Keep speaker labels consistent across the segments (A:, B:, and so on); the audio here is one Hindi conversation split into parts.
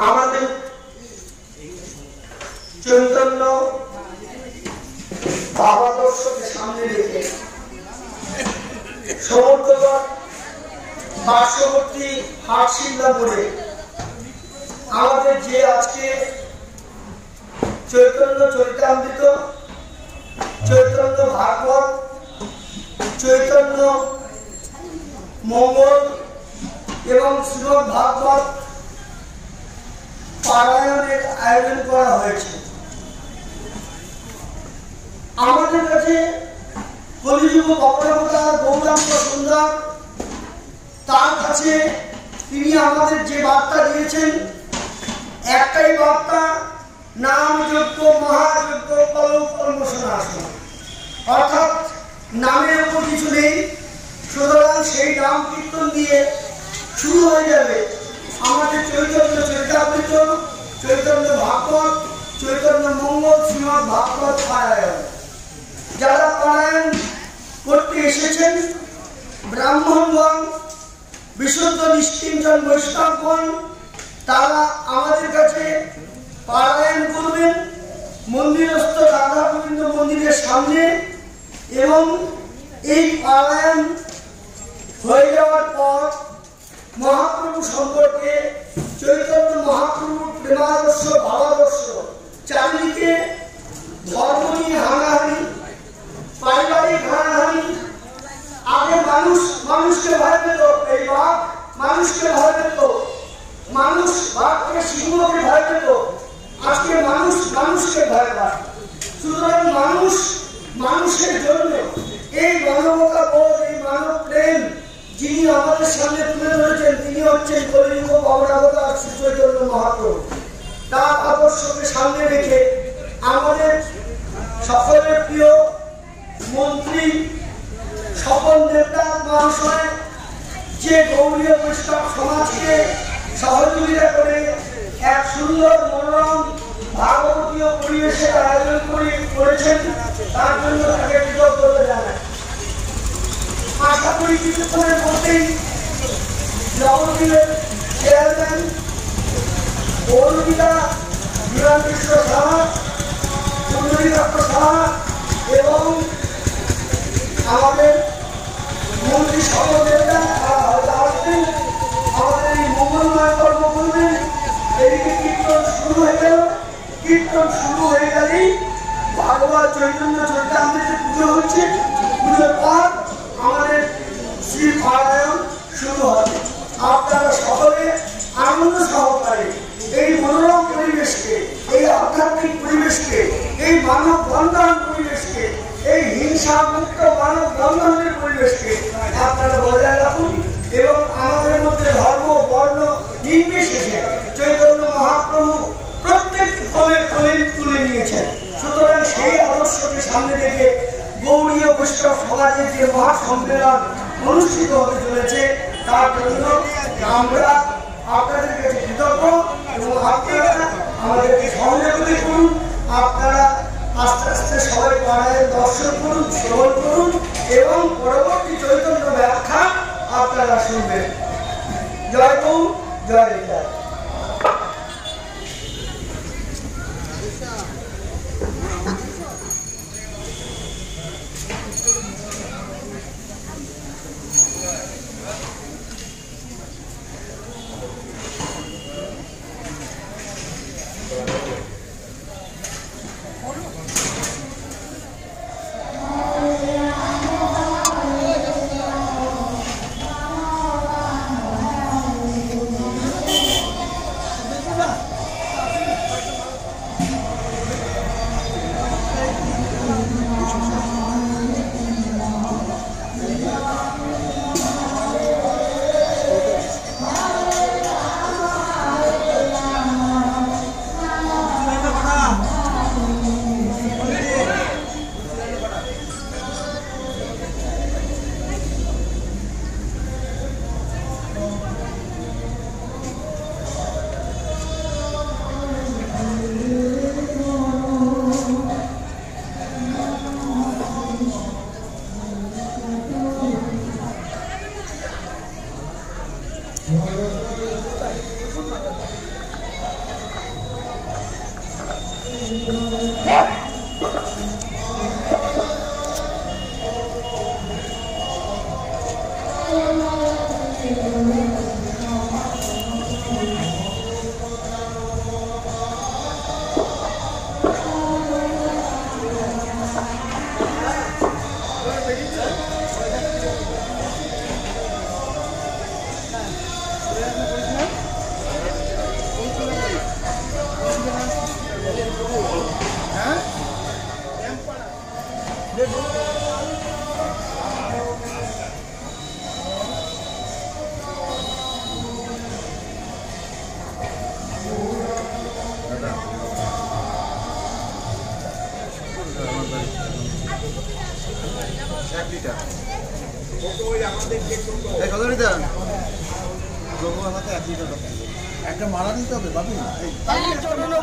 A: আমাদের চৈতন্য ভাবাদর্শকে সামনে রেখে সমুদ্রগড় পার্শ্ববর্তী হাটশিল্লাপুরে আমাদের যে আজকে চৈতন্য চরিতামৃত, চৈতন্য ভাগবত, চৈতন্য মঙ্গল এবং শ্রীমদ ভাগবত পারায়ণের আয়োজন করা হয়েছে। আমাদের কাছে কলিযুগ অপরাবতার গৌরাঙ্গ সুন্দর, তার কাছে তিনি আমাদের যে বার্তা দিয়েছেন, একটাই বার্তা, নাম যজ্ঞ মহাযজ্ঞ কর্মসনাশন, অর্থাৎ নামের উপর কিছু নেই। সুতরাং সেই নাম কীর্তন দিয়ে শুরু হয়ে যাবে আমাদের চৈতন্য চরিতামৃত, চৈতন্য ভাগবত, চৈতন্য মঙ্গল, শ্রীমদ ভাগবত পারায়ণ। যারা পারায়ণ করতে এসেছেন, ব্রাহ্মণগণ, বিশুদ্ধ নিষ্কিঞ্চন বৈষ্ণবগণ, তারা আমাদের কাছে পারায়ণ করবেন মন্দিরস্থ রাধা গোবিন্দ মন্দিরের সামনে। এবং এই পারায়ণ হয়ে যাওয়ার পর মহাপ্রভু সম্পর্কে, চৈতন্য মহাপ্রভুর প্রেমাদর্শ ভাবাদর্শ, চারিদিকে ধর্ম নিয়ে হানাহানি, পারিবারিক হানাহানি। আগে মানুষকে ভয় পেত, এই বাঘ মানুষকে ভয় পেত, মানুষ বাঘকে সিংহকে ভয় পেত, আজকে মানুষকে ভয় পায়। সুতরাং মানুষের জন্য এই মানবতা বোধ, এই মানব প্রেম যিনি আমাদের সামনে তুলে ধরেছেন, তিনি হচ্ছেন কলিযুগ অবতার শ্রী চৈতন্য মহাপ্রভু। তার আদর্শকে সামনে রেখে আমাদের সকলের প্রিয় মন্ত্রী, সকল নেতা মহাশয় যে গৌরীয় বৈষ্ণব সমাজকে সহযোগিতা করে এক সুন্দর মনোরম ভাগবতীয় পরিবেশের আয়োজন করেছেন, তার জন্য তাকে কৃতজ্ঞতা জানাই। আশা করি কিছুক্ষণের মধ্যেই নবদ্বীপের চেয়ারম্যান অরুণিতা বিরামকৃষ্ণ সাহা, সুন্দরী দত্ত সাহা এবং আমাদের মন্ত্রী সহযোগিতা আসবেন, আমাদের এই মঙ্গলময় কর্ম করবেন। এদিকে কীর্তন শুরু হয়ে গেল। কীর্তন শুরু হয়ে গেলেই ভাগবত চৈতন্য চরিতামৃতে পুজো হচ্ছে। পুজোর পর আমাদের শ্রী পারায়ণ শুরু হবে। আপনারা সকলে আনন্দ সহকারে এই মনোরম পরিবেশকে, এই আধ্যাত্মিক পরিবেশকে, এই মানব বন্ধন পরিবেশকে, এই হিংসা মুক্ত মানব বন্ধনের পরিবেশকে আপনারা বজায় রাখুন। এবং আমাদের মধ্যে ধর্ম বর্ণ নির্বিশেষে চৈতন্য মহাপ্রভু প্রত্যেক ফলের তুলে নিয়েছেন। সুতরাং সেই আদর্শকে সামনে রেখে গৌড়ীয় বৈষ্ণব সমাজের যে মহাসম্মেলন অনুষ্ঠিত হতে চলেছে, তার জন্য আমরা আপনাদের কাছে কৃতজ্ঞ এবং আপনারা আমাদেরকে সহযোগিতা করুন। আপনারা আস্তে আস্তে সবাই পাড়ায় দর্শন করুন, শ্রবণ করুন এবং পরবর্তী চৈতন্য ব্যাখ্যা আপনারা শুনবেন। জয় গৌ, জয় নিতাই।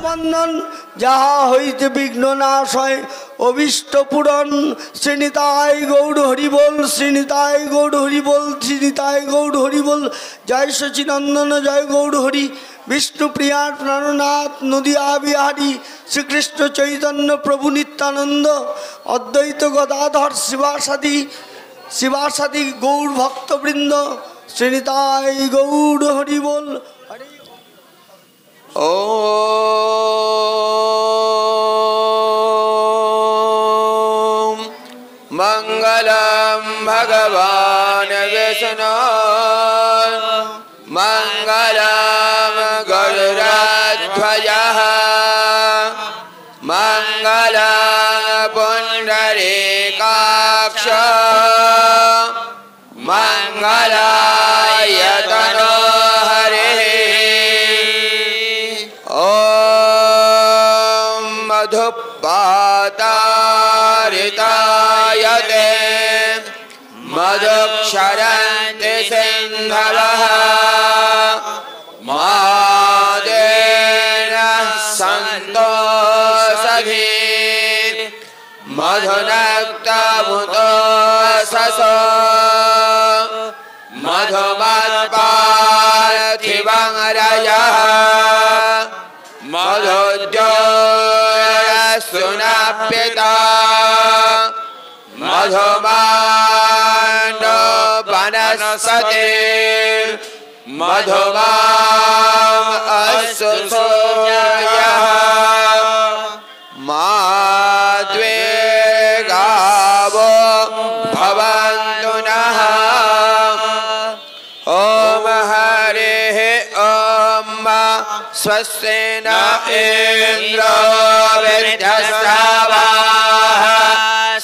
B: বন্ধন যাহা হইতে বিঘ্ন নাশ হয় অভিষ্ট পূরণ শ্রীনিতাই গৌড় হরিবোল শ্রীনিতাই গৌড় হরিবোল শ্রীনিতাই গৌড় হরিবোল জয় সচিনন্দন জয় গৌড় হরি বিষ্ণুপ্রিয়ার প্রাণনাথ নদিয়া বিহারী শ্রীকৃষ্ণ চৈতন্য প্রভু নিত্যানন্দ অদ্বৈত গদাধর শিবাসাদি গৌর ভক্তবৃন্দ শ্রীনিতাই গৌড় হরিবোল হরি
C: ॐ मङ्गलं भगवान् विष्णु मङ्गलं गरुडध्वजः मङ्गलं पुण्डरीकाक्ष मङ्गलाय तनोहरिः मधुपातारितायते मधुक्षरन्ति सिन्धवः मादेन सन्तोषधि मधुनक्तमुतो ससो मधुमत्पार्थिवं रजः मधुद्योतसुनप्यता मधुमानो वनस्पते मधुमाम् असुसूयः माद्वे गावो भवन्तु नः ॐ हरिः ॐ स्वस्ति न इन्द्रो वृद्धश्रवाः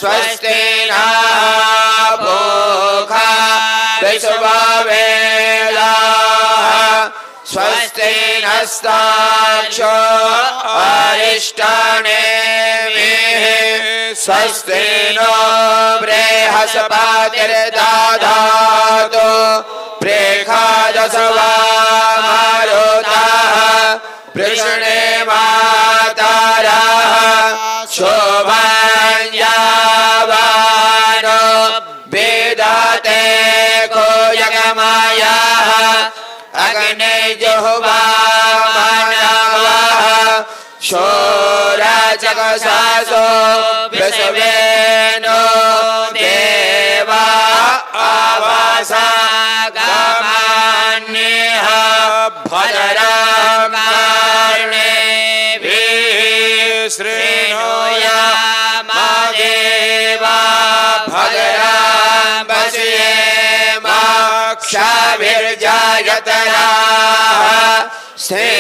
C: स्वस्ति नः पूषा विश्ववेदाः स्वस्ति नस्ताक्षो अरिष्टनेमिः स्वस्ति नो बृहस्पतिर्दधातु प्रेषादशवामरुतः वृषणेमातरः शोभञ्जावानो वेदते को यज्ञमयः अग्निजुह्वामनवः शोरचकसासो विश्वेनो देवा आवासागमान्यः भद्रं कर्णेभिः शृणुयामदेवा भद्रं पश्येमाक्षभिर्जयतराः स्थिरैराङ्गै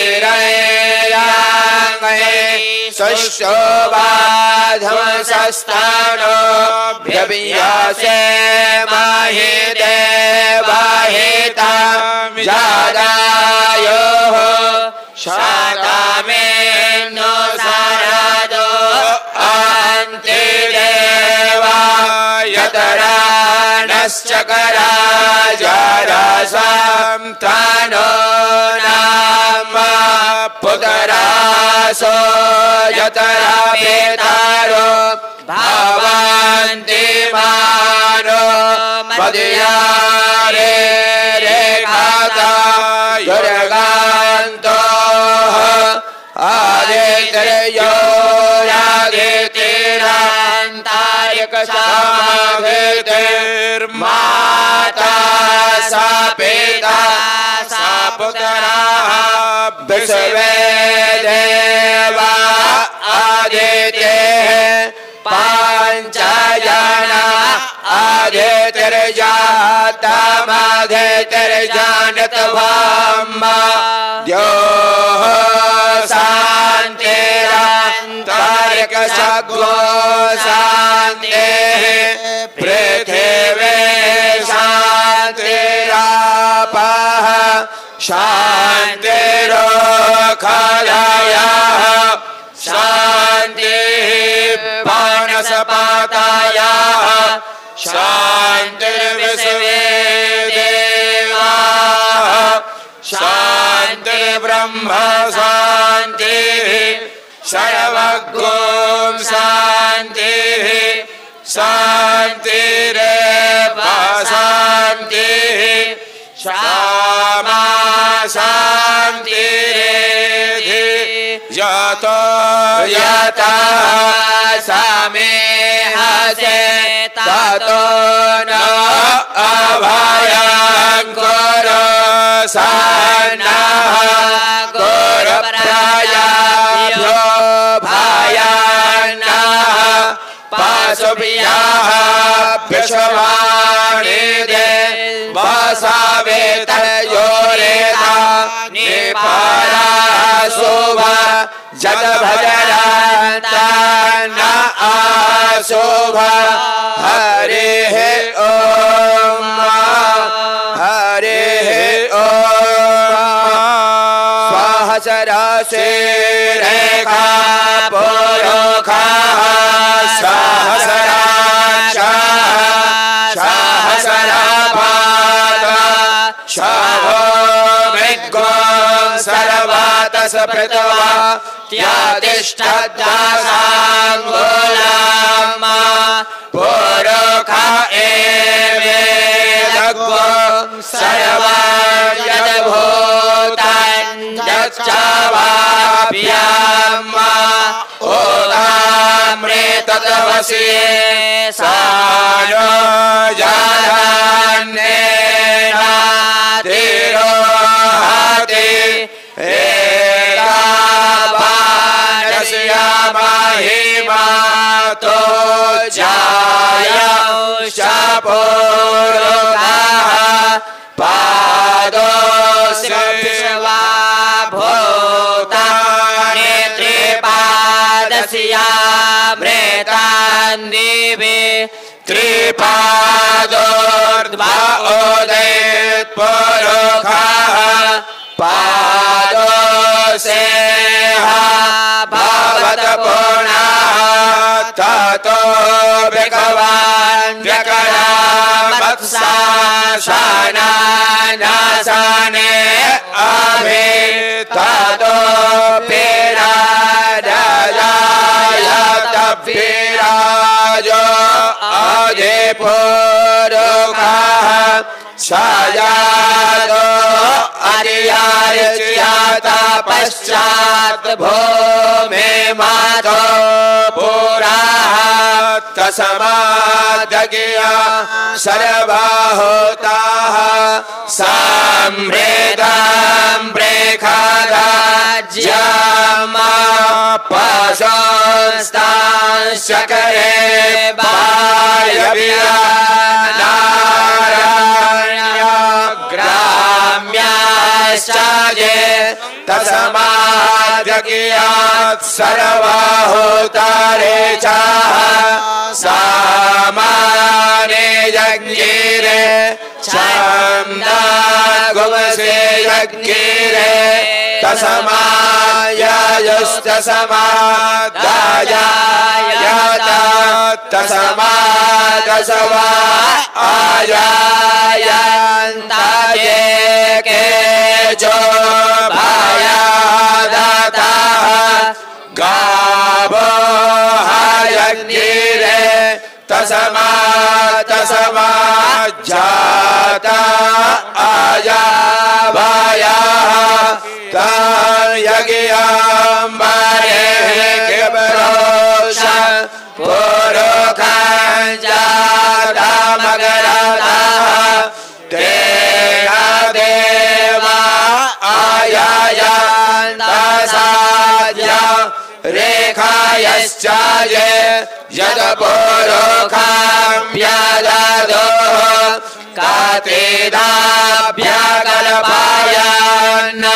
C: सुष्ठुबाधमसस्तानो व्यभियासे महि देवहितं जादायोः शाकामेनो सारदो अन्तिदेवा यतरानश्चकराजरसं तनो नाम पुतरासो यतरा पेतारो भवन्ति मानो मदयारे रेखाता युर्गान्तो आदित्यो माता सा पिता सा पुत्रः विश्वे देवा आदित्यः पंचजना आदित्यर्जातमदित्यर्जानतवाम्मा द्योः शान्तिरन्तरिक्षगो शान्तिः पृथिवी शान्तिरापः शान्तिरोखलयः शान्तिः वनस्पतयः शान्तिर्विश्वे देवाः शान्तिर्ब्रह्म शान्तिः सर्वगुं शान्तिः शान्तिरेव शान्तिः क्षमा शान्तिरेधि यतो यतः समेहसे ततो न अभयं कुरु सन्नः गुरुप्रयाभ्यो भयान्नः पशुभ्यः विश्वाणिदे वसावेतयोरेता निपारा शुभ जद भजरन्त न अशुभ हरिः ॐ हरिः ॐ सहस्रशिरेखा पुरुषः सहस्राक्षः सहस्रपादः शभो मृग्गं सर्वतः पृथ्वा त्यातिष्ठद्दासाङ्गुलम् पुरुष एवेदग्गो सर्वं यद्भूतं यच्चावाप्यम् ओदामृततवसि सानो जाधान्येन तिरोहति एतावानस्य महिमातो जायश्च पुरुषः पादोऽस्य भूतानि त्रिपादस्यामृतान् दिवि त्रिपादोर्ध्वा उदित् पुरुषः पादोऽस्येह भवत पुनः ततो भगवान् व्यकरामत्साशनानासने अभि ततो विराजो अधिपुरुषः सजातो अधियार्च्यत पश्चात् भूमि मातो पुराः तस्मादज्ञ सर्वभूताः समृद्धं प्रेखदाज्यम् पशुस्तांश्चकरे ग्राम्याश्च ये तस्मादज्ञात् सर्वभूतारे च सामाने यज्ञिरे छन्दगुंसे यज्ञिरे तस्माययुस्तस्मादायायत तस्मादसवा आयायन्त ये केचो भयादतः गावो हयज्ञिरे तस्माज्जाता आयावयः यज्ञाम्बरे किबरोष पुरुषः जातमग्रताः तेन देवा आयायान्तसाद्य रेखायश्च ये यदपुरोखाभ्यददोः कातेदाभ्यकल्पायन्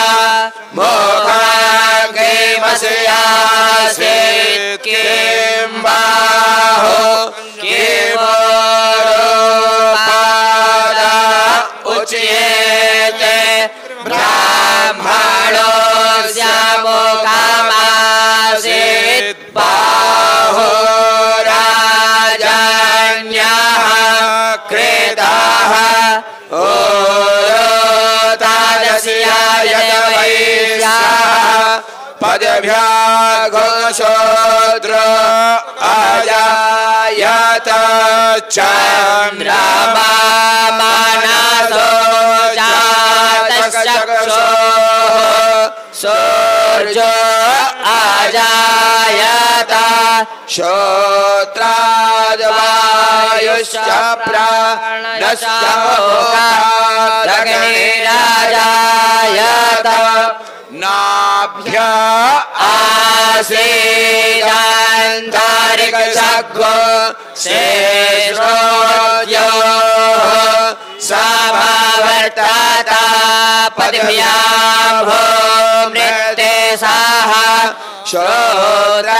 C: मोखाग्रेमस्यासीत् किं बाहो किमोरुपादा उच्येते ब्राह्मणोऽस्य मुखमासीत् बाहो राजन्यः कृताः पदभ्याघोषोद्र अजायत चन्द्रमा मनसो जातश्चक्षुः सूर्यो अजायत श्रोत्राद्वायुश्च प्राणश्च मुखादग्निराजायत नाभ्य आसीदान्तरिक्षगो शेषोद्योः समवर्तत पदभ्यां भूमृत्यसाः श्रोत्रान्तथा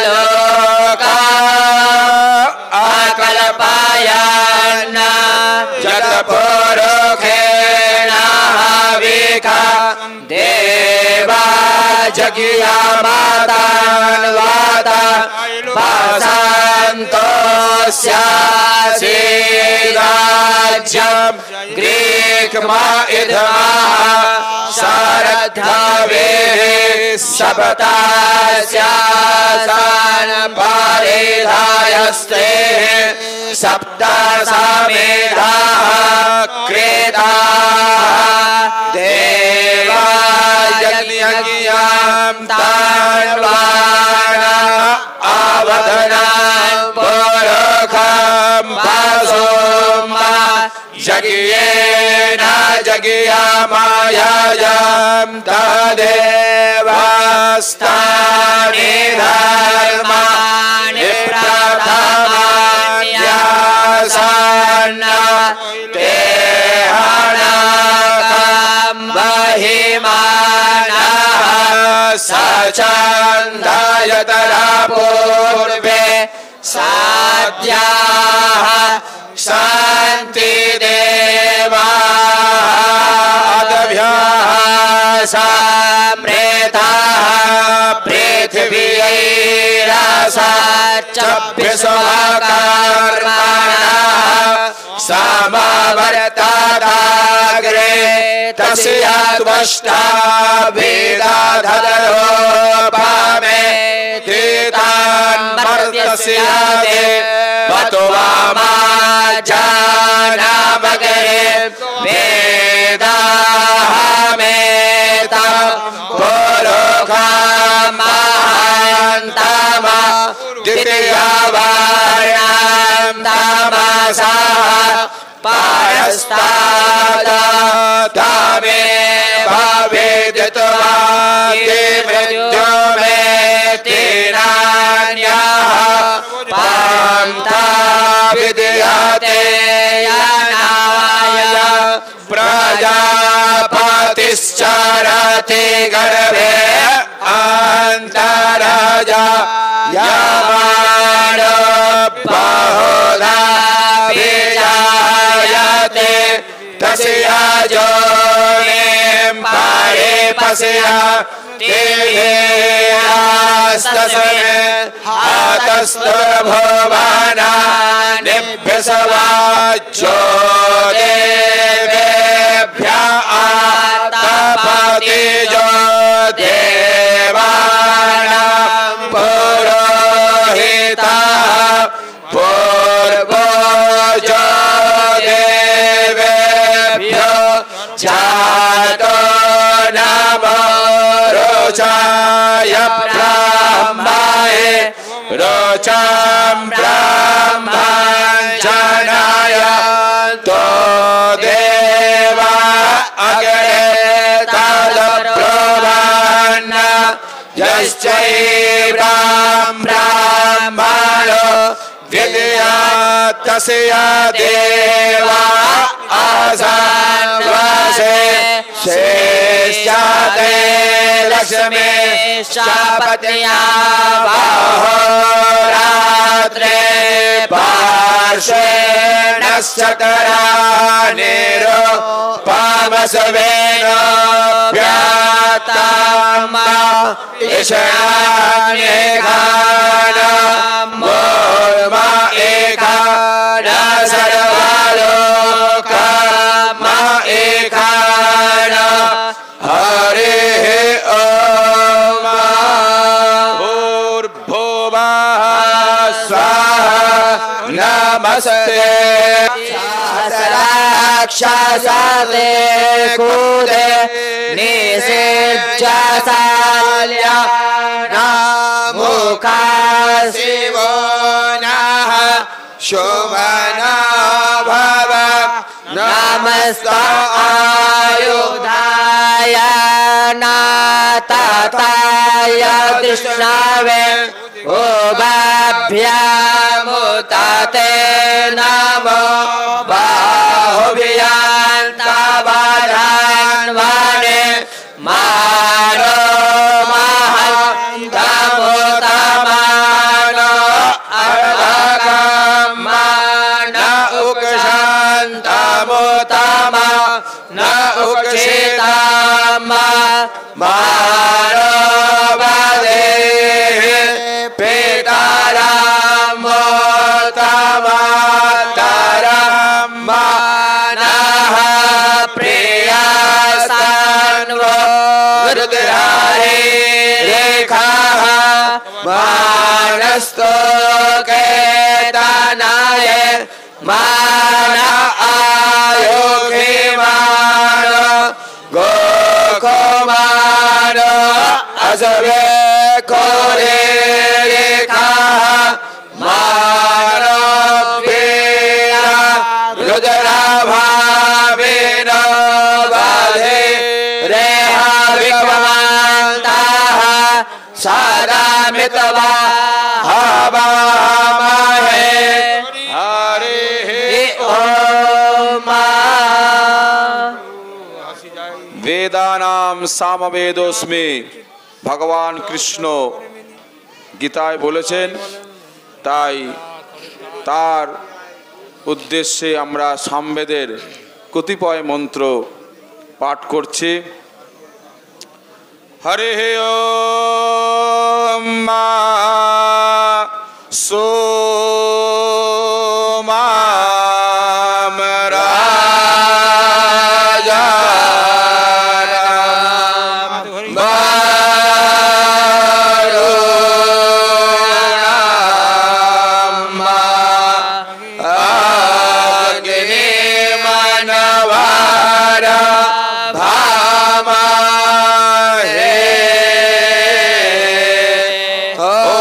C: लोका अकल्पयन् जगत्पुरुषेण हविका देवा जगियामातान्वाता वासन्तोऽस्यासीराज्यं ग्रीक्मा इदमः सारथावेः सप्तास्यासान् पारिधायस्ते सप्त समेधाः क्रेताः देवा यज्ञं तान्वाना आवधनां पुरुखं वासोमा जगियेन जगियामायां तदेवास्तानि धर्माणि प्रथमान्यासान् ते हनकं महिमानः सचन्दयतरा पूर्वे साध्याः शान्ति देवादभ्यः समृताः पृथिवीरसाच्चभ्यस्वकर्मणः समवर्तताग्रे तस्य त्वष्टा वेदाधरोपमे तीतान्मर्तस्य देवतो वामाजानामगरे वेदाहमेतं पुरुषमहान्तम द्वितीयवर्णं तमसः पायस्तादमे भवेदित्वा मृत्यो मे तीनान्यः पान्ता विद्यते यनाय प्रजापतिश्चरति गर्भे अन्तराजा यमाण बहुधा विजायते तस्य योनिं परिपस्य तेयस्तस्मै हतस्तुर्भुवनानिभ्यसवाच्यो देवेभ्यः आतपतिजो देवानां पुरोहितः पूर्वजो देवेभ्यो जातो नमो रोचाय ब्रह्माय रोचम ब्रह्मंजनाय तो देवा अग्रे तद प्रभन्न यश्चैवं ब्रह्मणो विद्या तस्य देवा आसन्वसे शेष्याते लक्ष्मी शापत्या बाहोरात्रे पार्श्वेण शतरानिरो पामसवेन व्यात्तमा ईशान्येघान मोर्मा एघान सर्वालोकमा एघान हरिः ओम भूर्भुवः स्वाहा नमस्ते सहस्राक्षसते कूदे निषेज्यसाल्या नमुखा शिवो नः शोभना भव नमस्तायुधाय नाताय कृष्णावे ओभाभ्यामुताते नमो बाहुभ्यान्तवरान्वाने मारो महन्तमुतमानो अर्धकम्मान उक्षान्तमुतमा न उक्षितम मारो वदेः पितरमुतमातरं मनः प्रियस्तन्वो रुद्रारेखाः मानस्तोकेतनाय मान आयोगिमान गोकुमान असवे कोरे रेखाः मानवीरा रुद्राभावेन बाधे रेहा विक्रमान्ताः सदा मितवा हवामहे हरिः ओम वेदानाम सामवेदोस्मि भगवान कृष्ण गीताয় বলেছেন তাই তার উদ্দেশ্যে আমরা সামবেদের কতিপয় মন্ত্র পাঠ করছি হরে ওম মা সোমাম রাজা Oh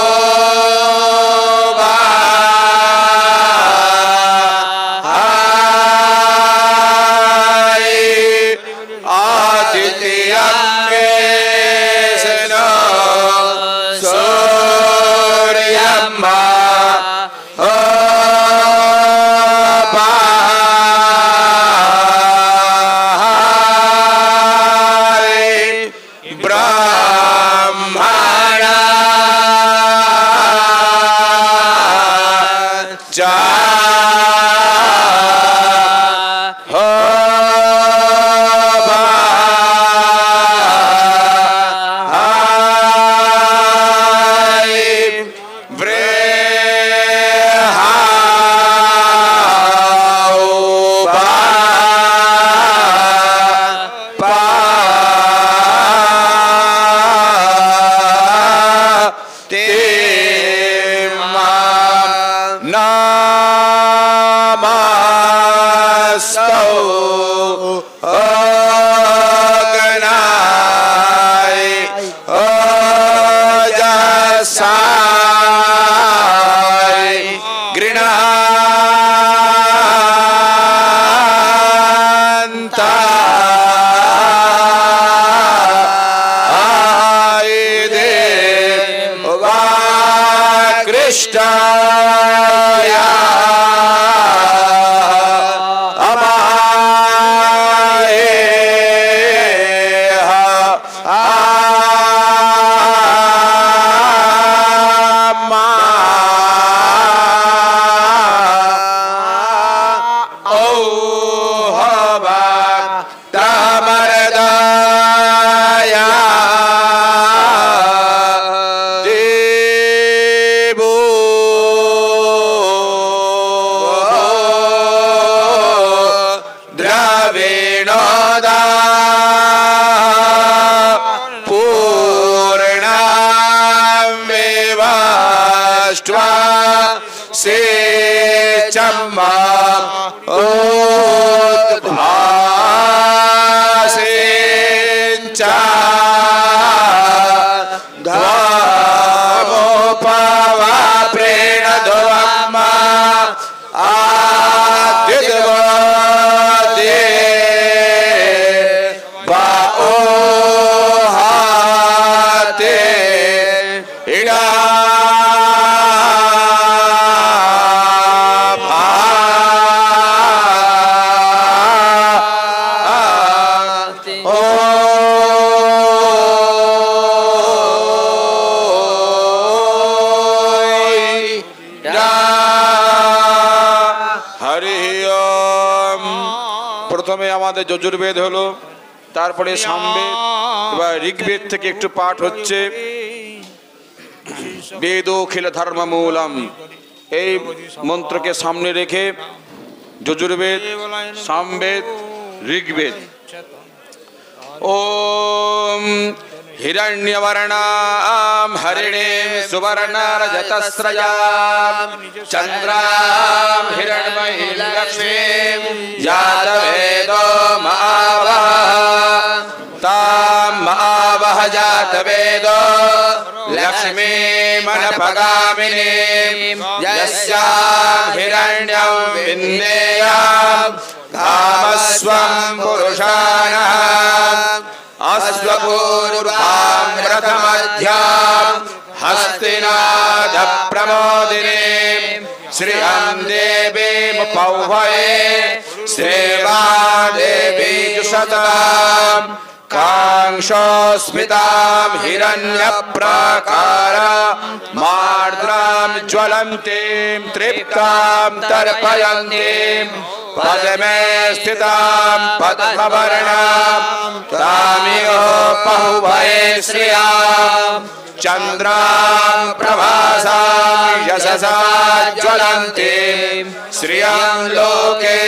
C: ध्वमोपवा प्रेण ध्वम्मा आदित्वदे बाओहाते इडा আমাদের যজুর্বেদ হলো, তারপরে সামবেদ, এবার ঋগ্বেদ থেকে একটু পাঠ হচ্ছে। বেদোখিল ধর্মমূলম, এই মন্ত্রকে সামনে রেখে যজুর্বেদ, সামবেদ, ঋগ্বেদ। ওম हिरण्यवर्णां हरिणीं सुवर्णरजतस्रजां चन्द्रां हिरण्मयीं लक्ष्मीं जातवेदो महावः तां महावः जातवेदो लक्ष्मीमनपगामिनीं यस्यां हिरण्यं विन्देयं कामस्वं पुरुषाणाम् अश्वपूर्वां रथमध्यां हस्तिनाद प्रमोदिनीं श्रियं देवीं पौभये सेवादेवी जुषतां कांक्षोस्मितां हिरण्यप्राकार मार्द्रां ज्वलन्तीं तृप्तां तर्पयन्तीं पद्मे स्थितां पद्मवर्णां तामियो पहुभये श्रियां चन्द्रां प्रभासां यशसा ज्वलन्तीं श्रियं लोके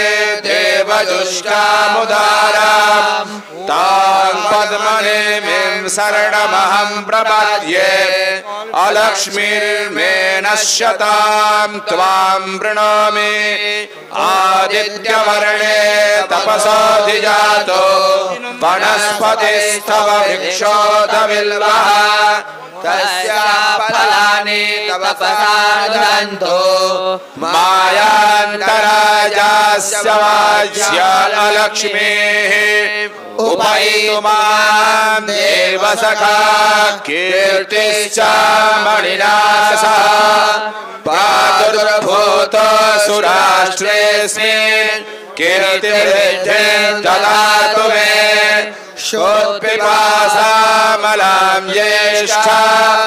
C: देवजुष्टामुदारां तां पद्मनेमिं शरणमहं प्रपद्ये अलक्ष्मीर्मे नश्यतां त्वां वृणोमि आदित्यवर्णे तपसोऽधिजातो वनस्पतिस्तव वृक्षोऽधविल्वः तस्याः फलानि तव प्रसादन्तो मायान्तराजास्य वाज्य अलक्ष्मीः उपैतु मां देवसखा कीर्तिश्च मणिनाशः पातुर्भूतसुराष्ट्रेऽस्मिन् कीर्तिवृद्धिं ददातु मे शोत्पिपासामलां ज्येष्ठामलक्ष्मीं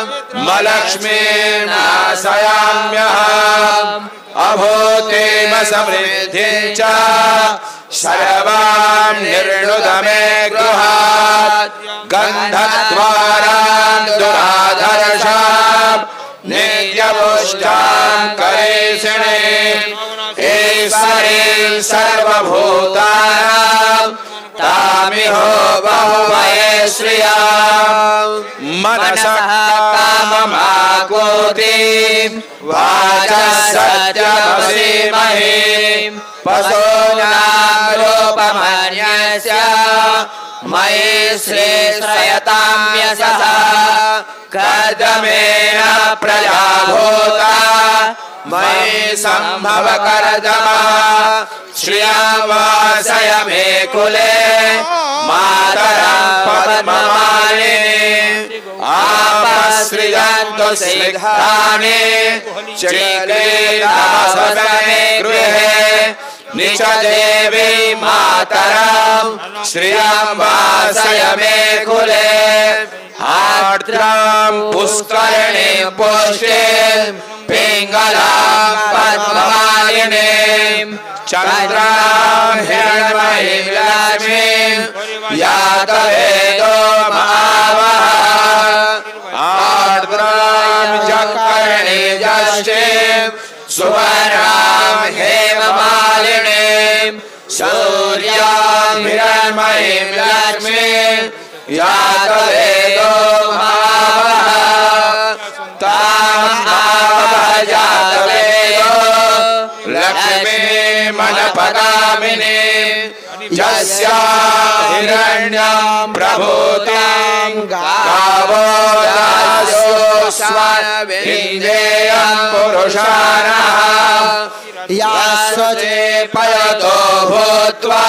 C: नाशयाम्यहम् अभूतिम समृद्धिं च सर्वां निर्णुद मे गृहात् गन्धद्वारां दुराधर्षां नित्यपुष्टां करेषिणीं ईश्वरीं सर्वभूतानां तामिहो बहुभये श्रियां मनसः काममाकुतिं वाचः सत्यमसीमहि पशूनां रूपमन्यस्य मयि श्रेश्रयतां यशः कर्दमेन प्रजा भूता मयि सम्भव कर्दमा श्रियं वासय मे कुले मातरं पद्ममालिनीं आपसृजन्तु स्निग्धानि चिक्रीडमसमे गृहे निच देवी मातरं श्रियं वासय मे कुले आर्द्रां पुष्करिणीं पुष्टिं पिङ्गलां पद्ममालिनीं चन्द्रां हिरण्मयीं लक्ष्मीं यातवेदो महावः आर्द्रां जकर्णीं यष्टिं सुवर्णां हेममालिनीं सूर्यां हिरण्मयीं लक्ष्मीं यातवेदो महावः तां महावः जातवेदो लक्ष्मीमनपगामिनीं यस्यां हिरण्यं प्रभूता
D: विन्देयं पुरुषाणां यास्वचे पयतो भूत्वा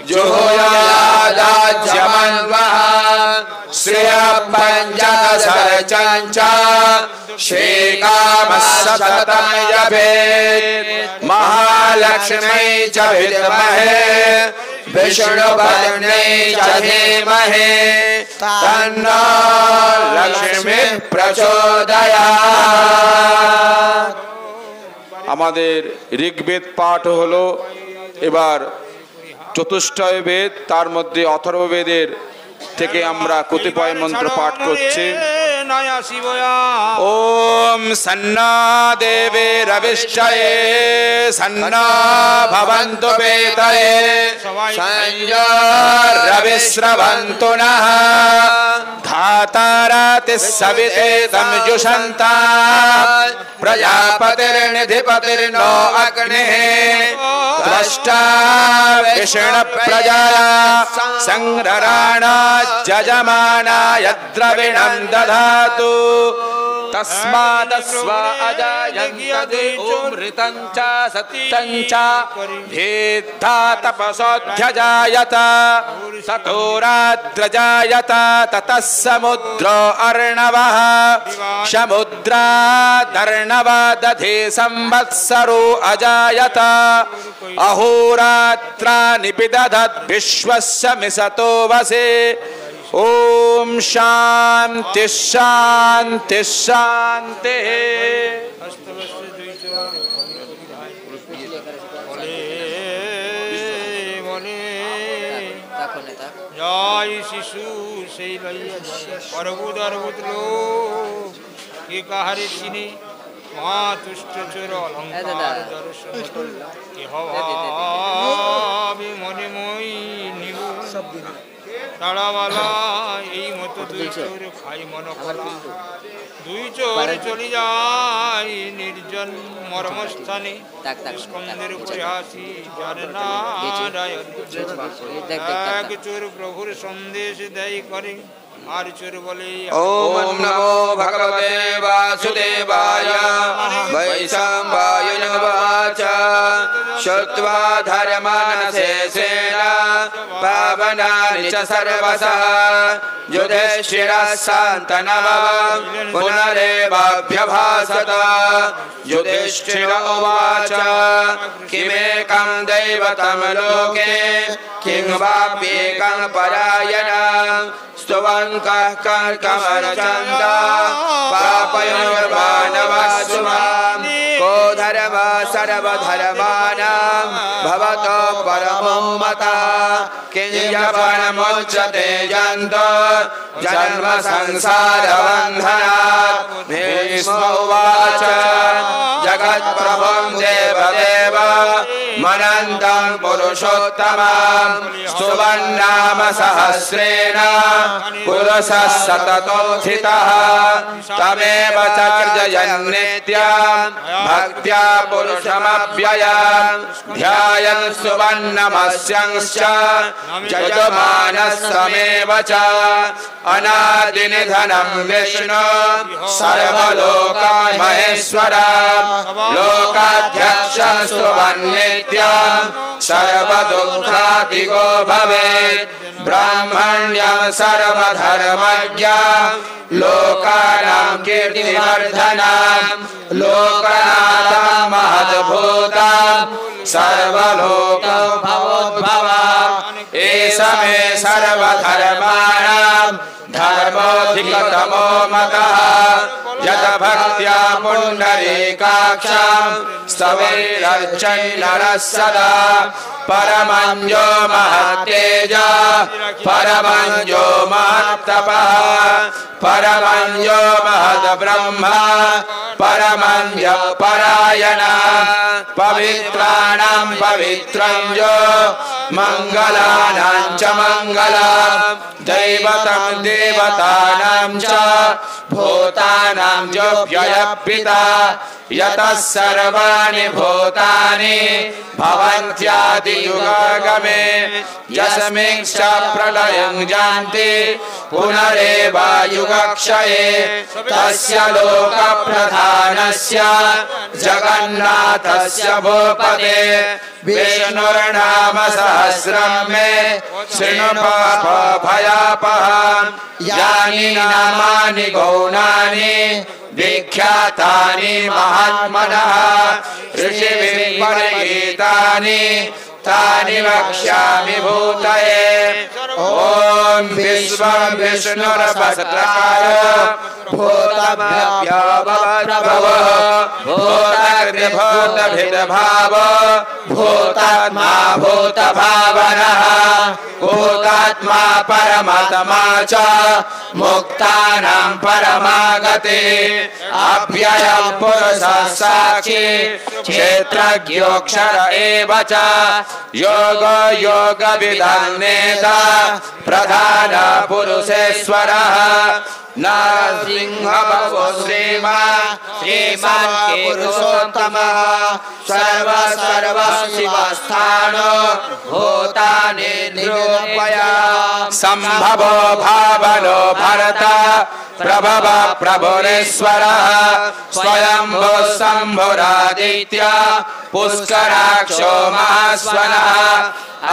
D: जुहुयादाज्यमन्वः श्रियपञ्चदशरचञ्च श्रीकामः सततं जपेत् महालक्ष्मी च विद्महे विष्णुपत्न्यै च धीमहि तन्नो लक्ष्मीः प्रचोदयात्।
C: আমাদের ঋগ্বেদ পাঠ হলো। এবার চতুষ্টয় বেদ, তার মধ্যে অথর্ববেদের থেকে আমরা কতিপয় মন্ত্র পাঠ করছি। ওম সন্না দেবে রবিষ্ঠয়ে সন্না ভবন্তু বেতয়ে রবিশ্রবন্তু নঃ ধাতারাতিঃ সবিতে তমজুষন্তা প্রজাপতির্নিধিপতির্নো অগ্নিঃ দ্রষ্টা विष्णु प्रजा संग्रराणा जजमानाय द्रविणं दधातु तस्मादस्व अजायन्तं च सत्यं च भेद्धा तपसोऽध्यजायत ततो रात्रजायत ततः समुद्रो अर्णवः समुद्रादर्णवा दधे संवत्सरो अजायत अहोरात्राणि पिदधद् विश्वस्य मिषतो वसे। ओम शांति शांति शांति।
E: जय शिशु से अर्बुद लोक के कहरे चिने माँ तुष्ट चोर अलंकार दर्शन के हवाबे मने মই নিব তাড়াওয়ালা এই মতো দুই চোর খাই মন কলা দুই চোর চলে যায় নির্জন মর্মস্থানে স্কন্দের উপরে হাসি যার নারায়ণ এক চোর প্রভুর সন্দেশ দেয় করে আর চোর বলে
D: ओम नमो भगवते वासुदेवाय वैशम्पाय नमः श्रुत्वा धर्मानशेषेण पावनानि च सर्वशः युधिष्ठिरः शान्तनवः पुनरेवाभ्यभाषत युधिष्ठिर उवाच किमेकं दैवतं लोके किं वाप्येकं परायणं स्तुवन्तः कर्कमरचन्दा पापयोर्मानवासुमां को धर्मः सर्वधर्माणां भवतो परमो मतः किं जपनमुच्यते जन्तो जन्म संसारबन्धनात्। भीष्म उवाच जगत्प्रभुं देवदेव मनन्तं पुरुषोत्तमं स्तुवन्नाम सहस्रेण पुरुषः सततोत्थितः तमेव चर्चयन् नित्यं भक्त्या पुरुषमव्ययं ध्यायन् सुवन्नमस्यंश्च यजमानस्तमेव च अनादिनिधनं विष्णु सर्वलोकमहेश्वरं लोकाध्यक्षं स्तुवन्नित्यं सर्वदुःखातिगो भवेत् ब्राह्मण्यं सर्वधर्मज्ञं लोकानां कीर्तिवर्धनं लोकनाथं महद्भूतं सर्वलोकभवोद्भवम् एष मे सर्वधर्माणां धर्मोऽधिकतमो मतः यत भक्त्या पुण्डरीकाक्षं स्तवैरर्चन्नरः सदा परमं यो महत्तेजः परमं यो महत्तपः परमं यो महद्ब्रह्म परमं यः परायणः पवित्राणां पवित्रं यो मंगलानां च मंगलम् दैवतं देवतानां च भूतानां जोऽव्ययः पिता यतः सर्वाणि भूतानि भवन्त्यादियुगागमे यस्मिंश्च प्रलयं जानति पुनरेवायुगक्षये तस्य लोकप्रधानस्य जगन्नाथस्य भूपते विष्णुर्नाम सहस्रं मे शृणु पापभयापहम् यानि नामानि गौणानि विख्यातानि महात्मनः ऋषिभिः परिगीतानि तानि वक्ष्यामि भूतये ॐ विश्वं विष्णुर्वक्त्रकार भूतभव्यो भवप्रभवः भूतकृभूतभिदभावो भूतात्मा भूतभावनः भूतात्मा परमात्मा च मुक्तानां परमागते अव्ययः पुरुषः साक्षी क्षेत्रज्ञोऽक्षर एव च योगो योगविदन्नेता प्रधान पुरुषेश्वरः नरसिंहो श्रीमान् पुरुषोत्तमः सर्वशिवस्थानो भूतानि निरूपया संभवो भावनो भरत प्रभव प्रभुरेश्वरः स्वयंभो शम्भुरादित्य पुष्कराक्षो महास्वनः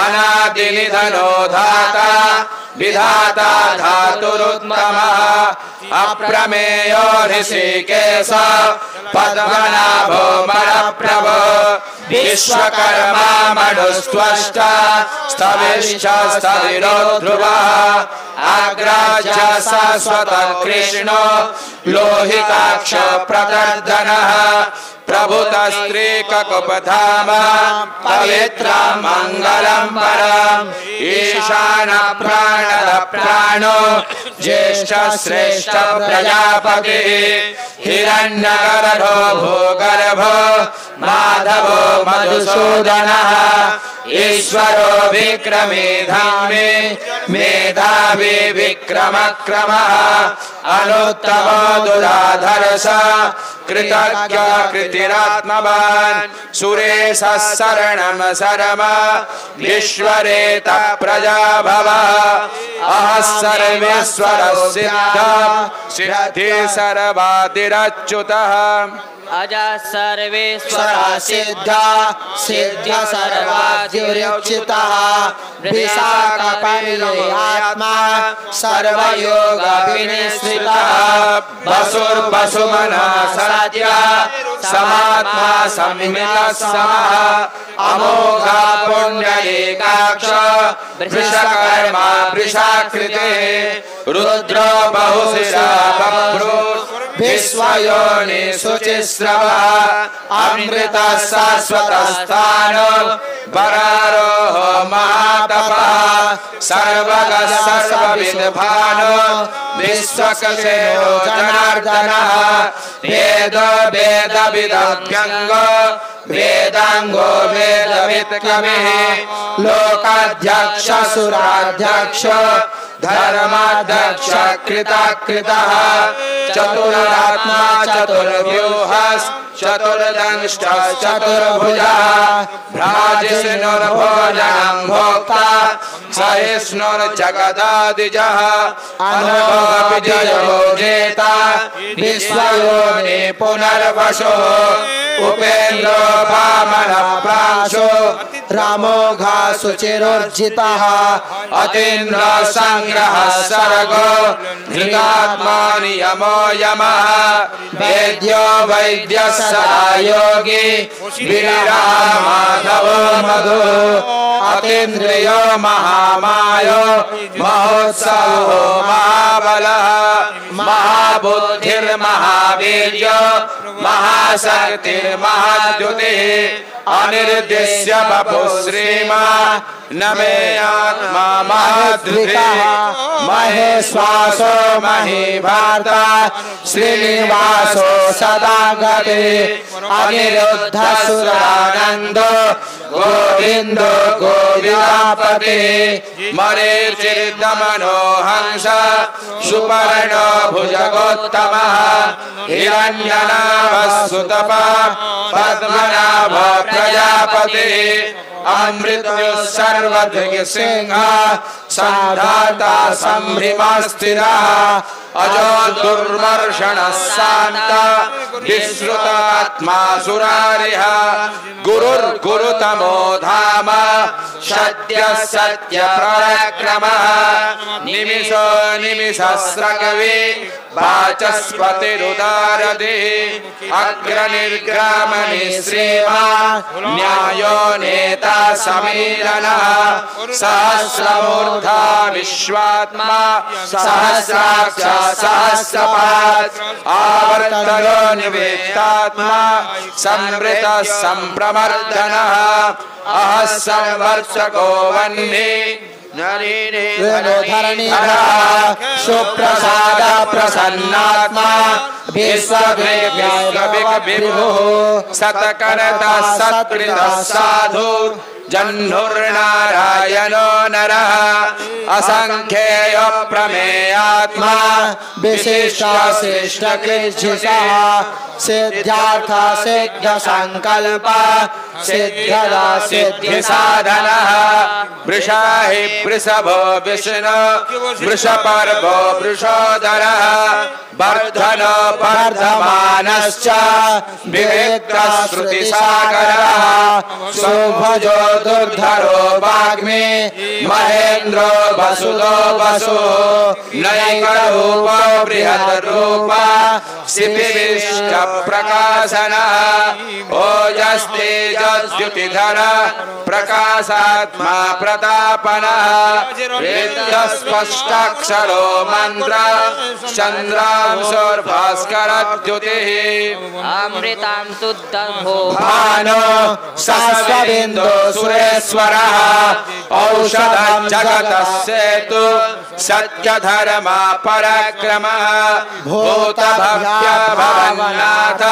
D: अनादिनिधनो धाता विधाता धातुरुत्तमः अप्रमेयो ऋषिकेश पद्मनाभो मलप्रभो विश्वकर्मा मनुस्त्वष्टा स्तविश्च स्तविरो ध्रुवः अग्राज्य शाश्वतः कृष्णो लोहिताक्ष प्रदर्दनः प्रभुतस्त्रीककुपधाम पवित्रं मङ्गलं परम् ईशान प्राणद प्राणो ज्येष्ठ श्रेष्ठ प्रजापति हिरण्यगर्भो भूगर्भो माधवो मधुसूदनः ईश्वरो विक्रमे धामे मेधावी विक्रमक्रमः अनुत्तमो दुराधर्ष कृतज्ञ कृतिरात्मवान् सुरेशः शरणं शर्म विश्वरेत प्रजाभव अहः सर्वेश्वरः सिद्धि सर्वादिरच्युतः
F: अजा सर्वेश्वरा सिद्धा सिद्ध्य सर्वाद्युरिचितः विशाखपर्ययात्मा सर्वयोग विनिश्रितः
D: वसुर्वसुमनः सत्य समात्मा संमितः समः अमोघा पुण्यैकाक्ष वृषकर्मा वृषाकृतिः रुद्रो बहुशिरा बभ्रो विश्वयोनि शुचिस्रवः अमृतः शाश्वतस्थानो वरारोह महातपः सर्वगः सर्वविद्भानो विश्वक्षेणो जनार्दनः वेदो वेदविदभ्यङ्गो वेदांगो वेदवित्कविः लोकाध्यक्ष सुराध्यक्ष धर्माध्यक्ष कृतकृतः चतुरात्मा चतुर्व्यूहस् चतुर्दंष्ट चतुर्भुजः भ्राजिष्णुर्भोजनं भोक्ता सहिष्णुर्जगदादिजः अनुभवविजयो जेता विश्वयोनि पुनर्वशो उपेन्द्रो वामनः प्रांशो रामोघा शुचिरोर्जितः अतीन्द्र संग्रह सर्गो धृतात्मा नियमो यमः वेद्यो वैद्यः सदा योगी वीरमाधवो मधु अतीन्द्रियो महामायो महोत्सवो महाबलः महाबुद्धिर्महावीर्यो महाशक्तिर्महाद्युतिः अनिर्देश्य बभुश्रीमा न मे आत्मा महद्वितः महेश्वासो महीभर्ता श्रीनिवासो सदा गते अनिरुद्धसुरानन्दो गोविन्दो गोविदापते मरीचिर्दमनो हंस सुपर्णो भुजगोत्तमः हिरण्यनाभस्तुतपः पद्मनाभ प्रजापते अमृत्युः सर्वदिक्सिंह सन्धाता सम्भ्रमस्थिरः अजो दुर्मर्षणः शान्त विश्रुतात्मा सुरारिः गुरुर्गुरुतमो धाम सत्यः सत्यपराक्रमः निमिषो निमिषस्रकवि वाचस्पतिरुदारदिः अग्रनिर्ग्रामणि श्रीमान् न्यायो नेता समीरणः सहस्रमूर्धा विश्वात्मा सहस्राक्ष सहस्रपात् आवर्तनो निवेत्तात्मा संवृतः संप्रमर्दनः अहः संवर्षको वह्नि सुप्रसाद प्रसन्नात्मा विश्वविभुः सतकर्ता सत्कृतः साधु जह्नुर्नारायणो नरः असंख्येय प्रमेयात्मा विशिष्टशिष्टकृच्छिषः सिद्ध्यार्थ सिद्ध संकल्प सिद्ध्यदा सिद्धि साधनः वृषाहि वृषभो विष्णु वृषपर्वो वृषोदरः वर्धनो वर्धमानश्च विविक्तश्रुतिसागरः सुभजो दुर्धरो वाग्मी महेन्द्रो वसुदो वसु नैकरूपो बृहद्रूपा सिद्धिविष्ट प्रकाशनः ओजस्तेजस्युतिधर प्रकाशात्मा प्रतापनः वेदस्पष्टाक्षरो मन्त्र चन्द्रांशोर्भास्करद्युतिः
F: अमृतां तुद्धो
D: भानो सहस्रबिन्दो सुरेश्वरः औषधं जगतः सेतु सत्यधर्मा पराक्रमः भूतभव्य भवन्नाथ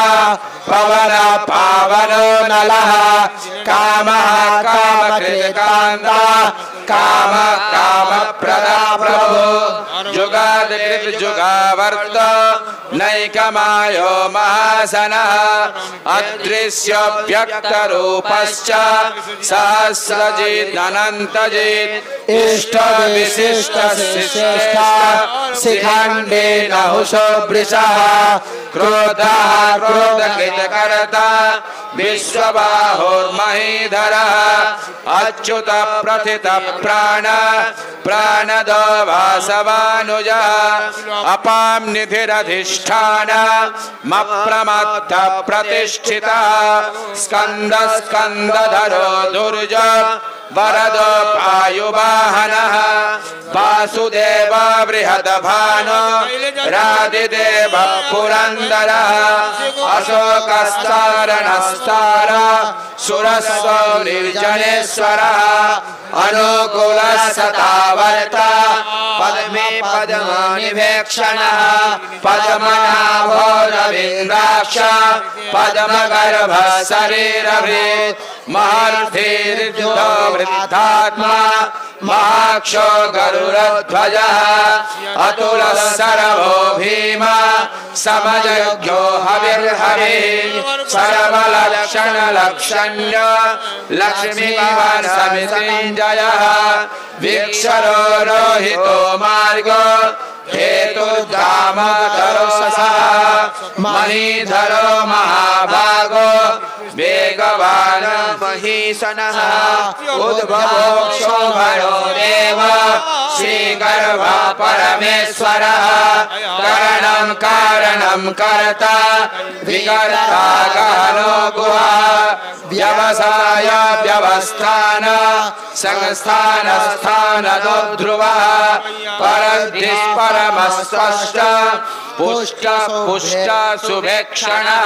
D: पवन पावनो नलः कामः कामकृतकान्ता काम कामप्रदा प्रभो जुगादकृत जुगावर्त नैकमायो महासनः अदृश्य व्यक्तरूपश्च सहस्रजित् अनन्तजित् इष्ट विशिष्ट शिष्ट शिखण्डे नहुषो वृषः क्रोधः क्रोधकृतकर्ता विश्वबाहुर्महीधरः अच्युत प्रथित प्राण प्राणदो वासवानुजः अपां निधिरधिष्ठान मप्रमत्त प्रतिष्ठितः स्कन्द स्कन्दधरो दुर्ज वरदो वायुवाहनः वासुदेव बृहद्भानो रादिदेव पुरन्दरः अशोकस्तारणस्तार सुरस्व निर्जनेश्वरः अनुकूलः सतावर्ता पद्मे पद्मनिवेक्षणः पद्मनाभो रवीन्द्राक्ष पद्मगर्भः शरीरभृत् महर्षिर्युधो वृद्धात्मा महाक्षो गरुडध्वजः अतुलः सर्वो भीम समयज्ञो हविर्हविः सर्वलक्षणलक्षण्य लक्ष्मीवान् समितिञ्जयः वीक्षरो रोहितो मार्गो हेतुर्धामधरो सः महीधरो महाभागो वेगवान् महीसनः उद्भवो क्षोभयो देव श्रीगर्भ परमेश्वरः करणं कारणं कर्ता विकर्ता गहनो गुहा व्यवसाय व्यवस्थान संस्थान स्थान ध्रुवः परद्धिः परमस्पष्ट पुष्ट पुष्ट सुभेक्षणः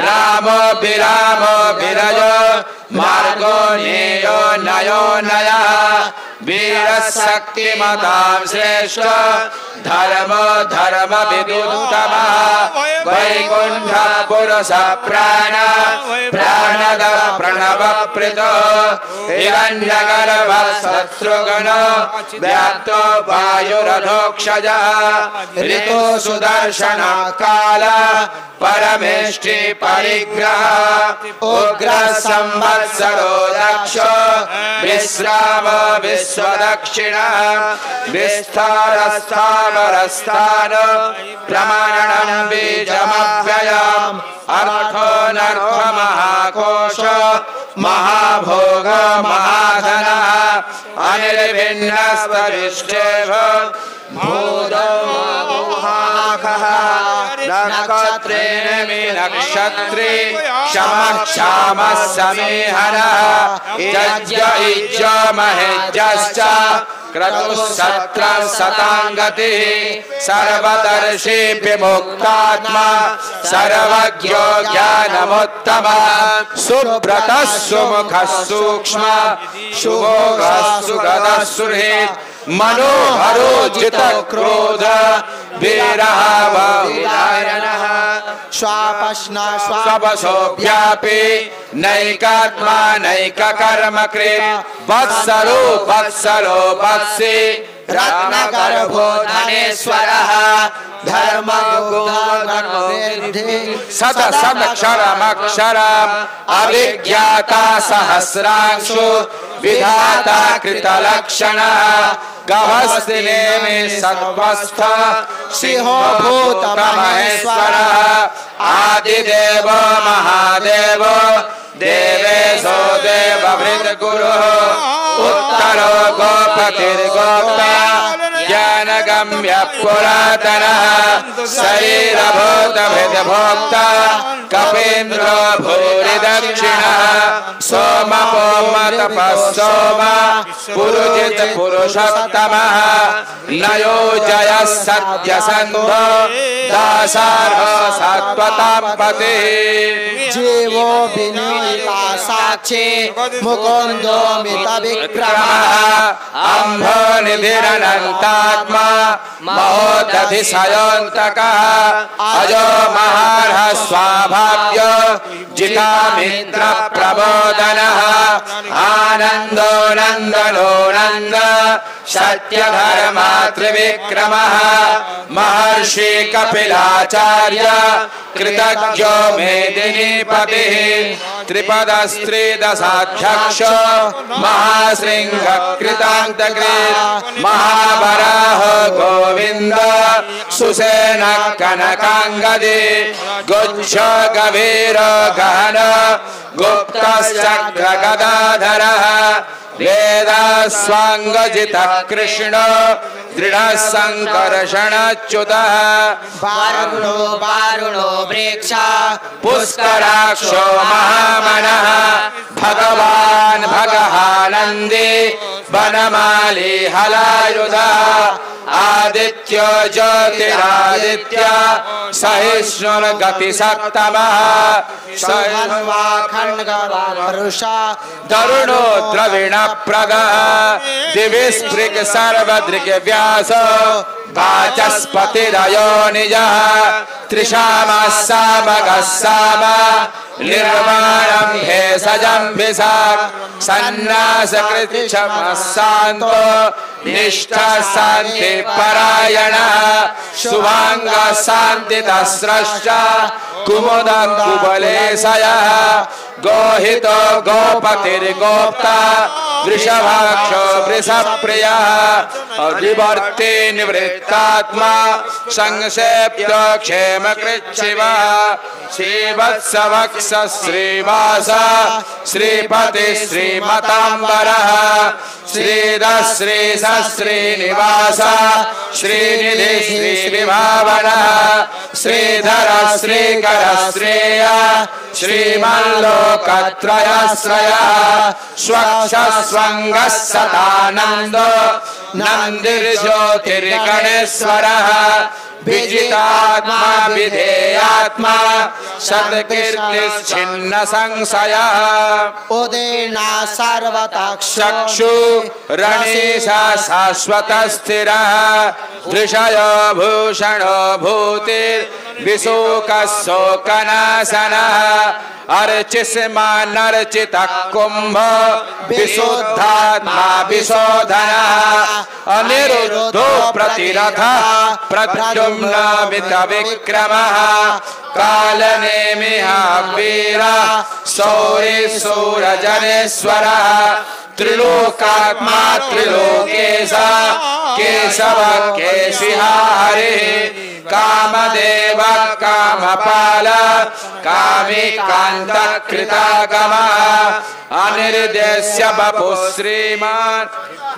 D: राम विराम विरज मार्गो नेयो नयो नयः वीर शक्तिमतां श्रेष्ठ धर्म धर्म विदुत्तमः वैकुंठ पुरुष प्राण प्राणद प्रणव प्रीतो हिरण्यगर्भ शत्रुघ्न व्याप्तो वायुरधोक्षजः ऋतु सुदर्शन काल परमेष्टि परिग्रह उग्र संवत्सरो दक्ष विश्राम विश्वदक्षिणः विस्तारस्थावरस्थान प्रमाणं बीजमव्ययम् अर्थोऽनर्थ महाकोश महाभोग महाधनः अनिर्भिन्नस्तविष्टेव भूतमोहाखः नक्षत्रेण मे नक्षत्रे क्षमः क्षामः समेहनः यज्ञ इज्ज महेज्यश्च क्रतुः शताङ्गतिः सर्वदर्शी विमुक्तात्मा सर्वज्ञो ज्ञानमुत्तमः सुब्रतः सुमुखः सूक्ष्म सुभोगः सुगतः सुहृत् मनोहरो जितक्रोध वीरः बहुधारणः स्वपशो व्यापी नैकात्मा नैककर्मकृत् वत्सरो वत्सरो वत्सी रत्नगर्भो धनेश्वरः शत शतक्षरमक्षरम् अभिज्ञाता सहस्रांशु विधाता कृतलक्षणः गभस्तिने मे सत्वस्थ सिंहो भूत महेश्वरः आदिदेव महादेव देवेशो देवभृत् गुरुः उत्तरो गोपतिर्गोप्ता ज्ञानगम्य पुरातनः शरीरभूतभृद्भोक्ता कपीन्द्रो भूरि दक्षिणः सोमपोमतपः सोम पुरुजित पुरुषोत्तमः नयो जयः सत्यसन्धो दासार्ह सात्वतां पतिः
G: जीवो विनीता साक्षी मुकुंदो मित विक्रमः
D: अम्भो निधिरनन्तात्मा महोदधि सयोन्तकः अजो महारः स्वाभाव्य जितामित्र प्रबोधनः आनन्दो नन्दनो नन्द सत्यधर्मा त्रिविक्रमः महर्षि कपिलाचार्य कृतज्ञो मेदिनीपतिः त्रिपदस्त्रिदशाध्यक्ष महासिंह कृतान्तकृत् महावराह गोविंद सुसेन कनकांगदे गुच्छ गभीर गहन गुप्तश्चक्र गदाधरः वेदास्वाङ्गजितः कृष्ण दृढः सङ्कर्षणच्युतः
G: वारुणो वृक्षा
D: पुष्कराक्षो महामनः भगवान् भगहानन्दे वनमाली हलायुधः आदित्यो ज्योतिरादित्य सहिष्णुर्गतिसत्तमः तरुणो द्रविणप्रदः दिविस्पृक् सर्वदृक् व्यास वाचस्पतिरयो निजः त्रिशामः सामगः साम निर्वाणं भेषजं विशाख सन्न्यासकृच्छमः शान्तो निष्ठा शान्ति परायणः शुभांग शान्तितः स्रष्टा कुमुद कुबलेशयः गोहितो गोपतिर्गोप्ता वृषभाक्षो वृषप्रियः अविवर्ते निवृत्तात्मा संक्षेप्य क्षेमकृच्छिवः श्रीवत्सवक्ष श्रीवास श्रीपति श्रीमताम्बरः श्रीधश्री श्रीनिवास श्रीनिधि श्रीविभावनः श्रीधर श्रीकर श्रेय श्रीमल्लोकत्रयाश्रय स्वक्षस्वङ्गः सदानन्दो नन्दिर्ज्योतिर्गणेश्वरः विजितात्मा विधेयात्मा सत्कीर्तिश्छिन्न संशयः
G: उदीर्णा सर्वतक्षु
D: रणीशा शाश्वत स्थिरः दृशयो भूषणो भूतिर्विशोकः शोकनाशनः अर्चिष्मानर्चितः कुम्भ विशुद्धात्मा विशोधनः अनिरुद्धो प्रतिरथः प्रद्युम्नमितविक्रमः कालनेमिः वीरः शौरिशूरजनेश्वरः त्रिलोकात्मा त्रिलोकेशः केशवः केशिहा हरिः कामदेव कामपाल कामी कान्तः कृतागमः अनिर्देश्य बभुः श्रीमान्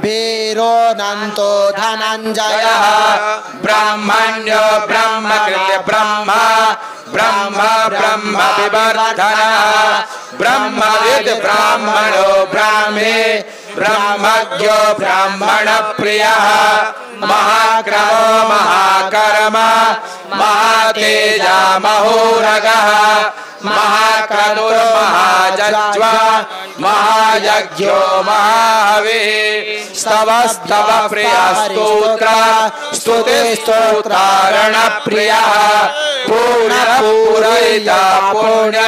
G: वीरो नन्तो धनञ्जयः
D: ब्रह्मण्यो ब्रह्मकृत्य ब्रह्म ब्रह्म ब्रह्म विवर्धनः ब्रह्मविद् ब्राह्मणो ब्राह्मे ब्रह्मज्ञो ब्राह्मण प्रियः महाक्रमो महाकर्म महातेजा महोरगः महाक्रतुर्महाजज्वा महायज्ञो महाहविः स्तवस्तव प्रियः स्तोत्र स्तुतिस्तोत्रारण प्रियः पूर्णपूरयिता पुण्य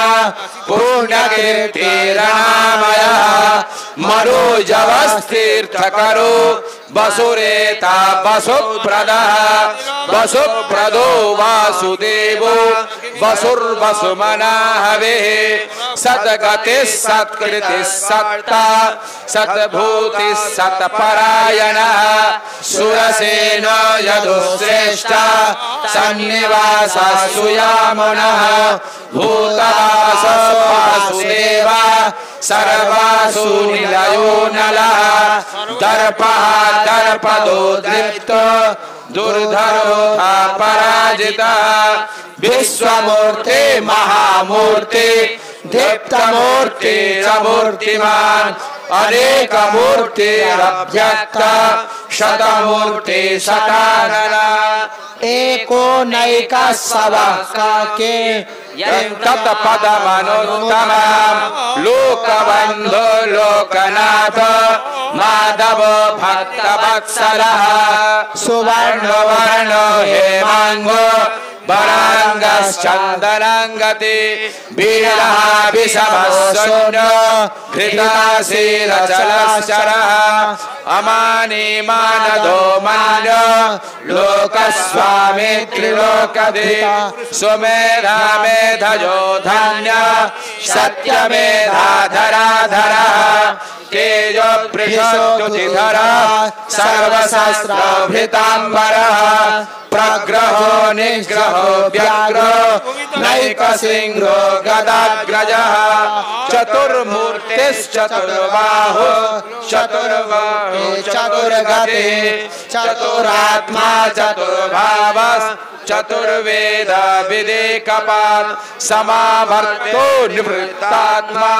D: पुण्यकीर्तिरणामयः मनोजवस्तीर्थकरो वसुरेता वसुप्रदः वसुप्रदो वासुदेवो वसुर्वसुमना हविः सद्गतिः सत्कृतिः सत्ता सद्भूतिः सत्परायणः सुरसेनो यदुश्रेष्ठः सन्निवासः सुयामुनः भूतवासो वासुदेवः सर्वासु निलयो नलः दर्पः दर्पदो दृप्तो दुर्धरो पराजितः विश्वमूर्ति महामूर्ति दीप्तमूर्ति च मूर्तिमान् अनेकमूर्तिरव्यक्त शतमूर्ति शतानन
G: एको नैकः सवः काके
D: तत्पदमनुत्तमं लोकबन्धो लोकनाथ माधव भक्तवत्सलः सुवर्णवर्णो हेमाङ्गो वराङ्गश्चन्दनाङ्गति वीरः विषमशून्यो घृताशीरचलश्चरः अमानी मानदो मान्यो लोकस्वामी त्रिलोकधिः सुमेधा मेधयो धन्य सत्यमेधाधराधरः तेजो पृषोद्युतिधरः सर्वशास्त्रभृताम्बरः प्रग्रहो निग्रहो व्यग्रो नैकसिंहो गदाग्रजः चतुर्मूर्तिश्चतुर्बाहो चतुर्बाहो चतुर्गतिः चतुरात्मा चतुर्भावः चतुर्वेद विदेकपात् समावर्तो निवृत्तात्मा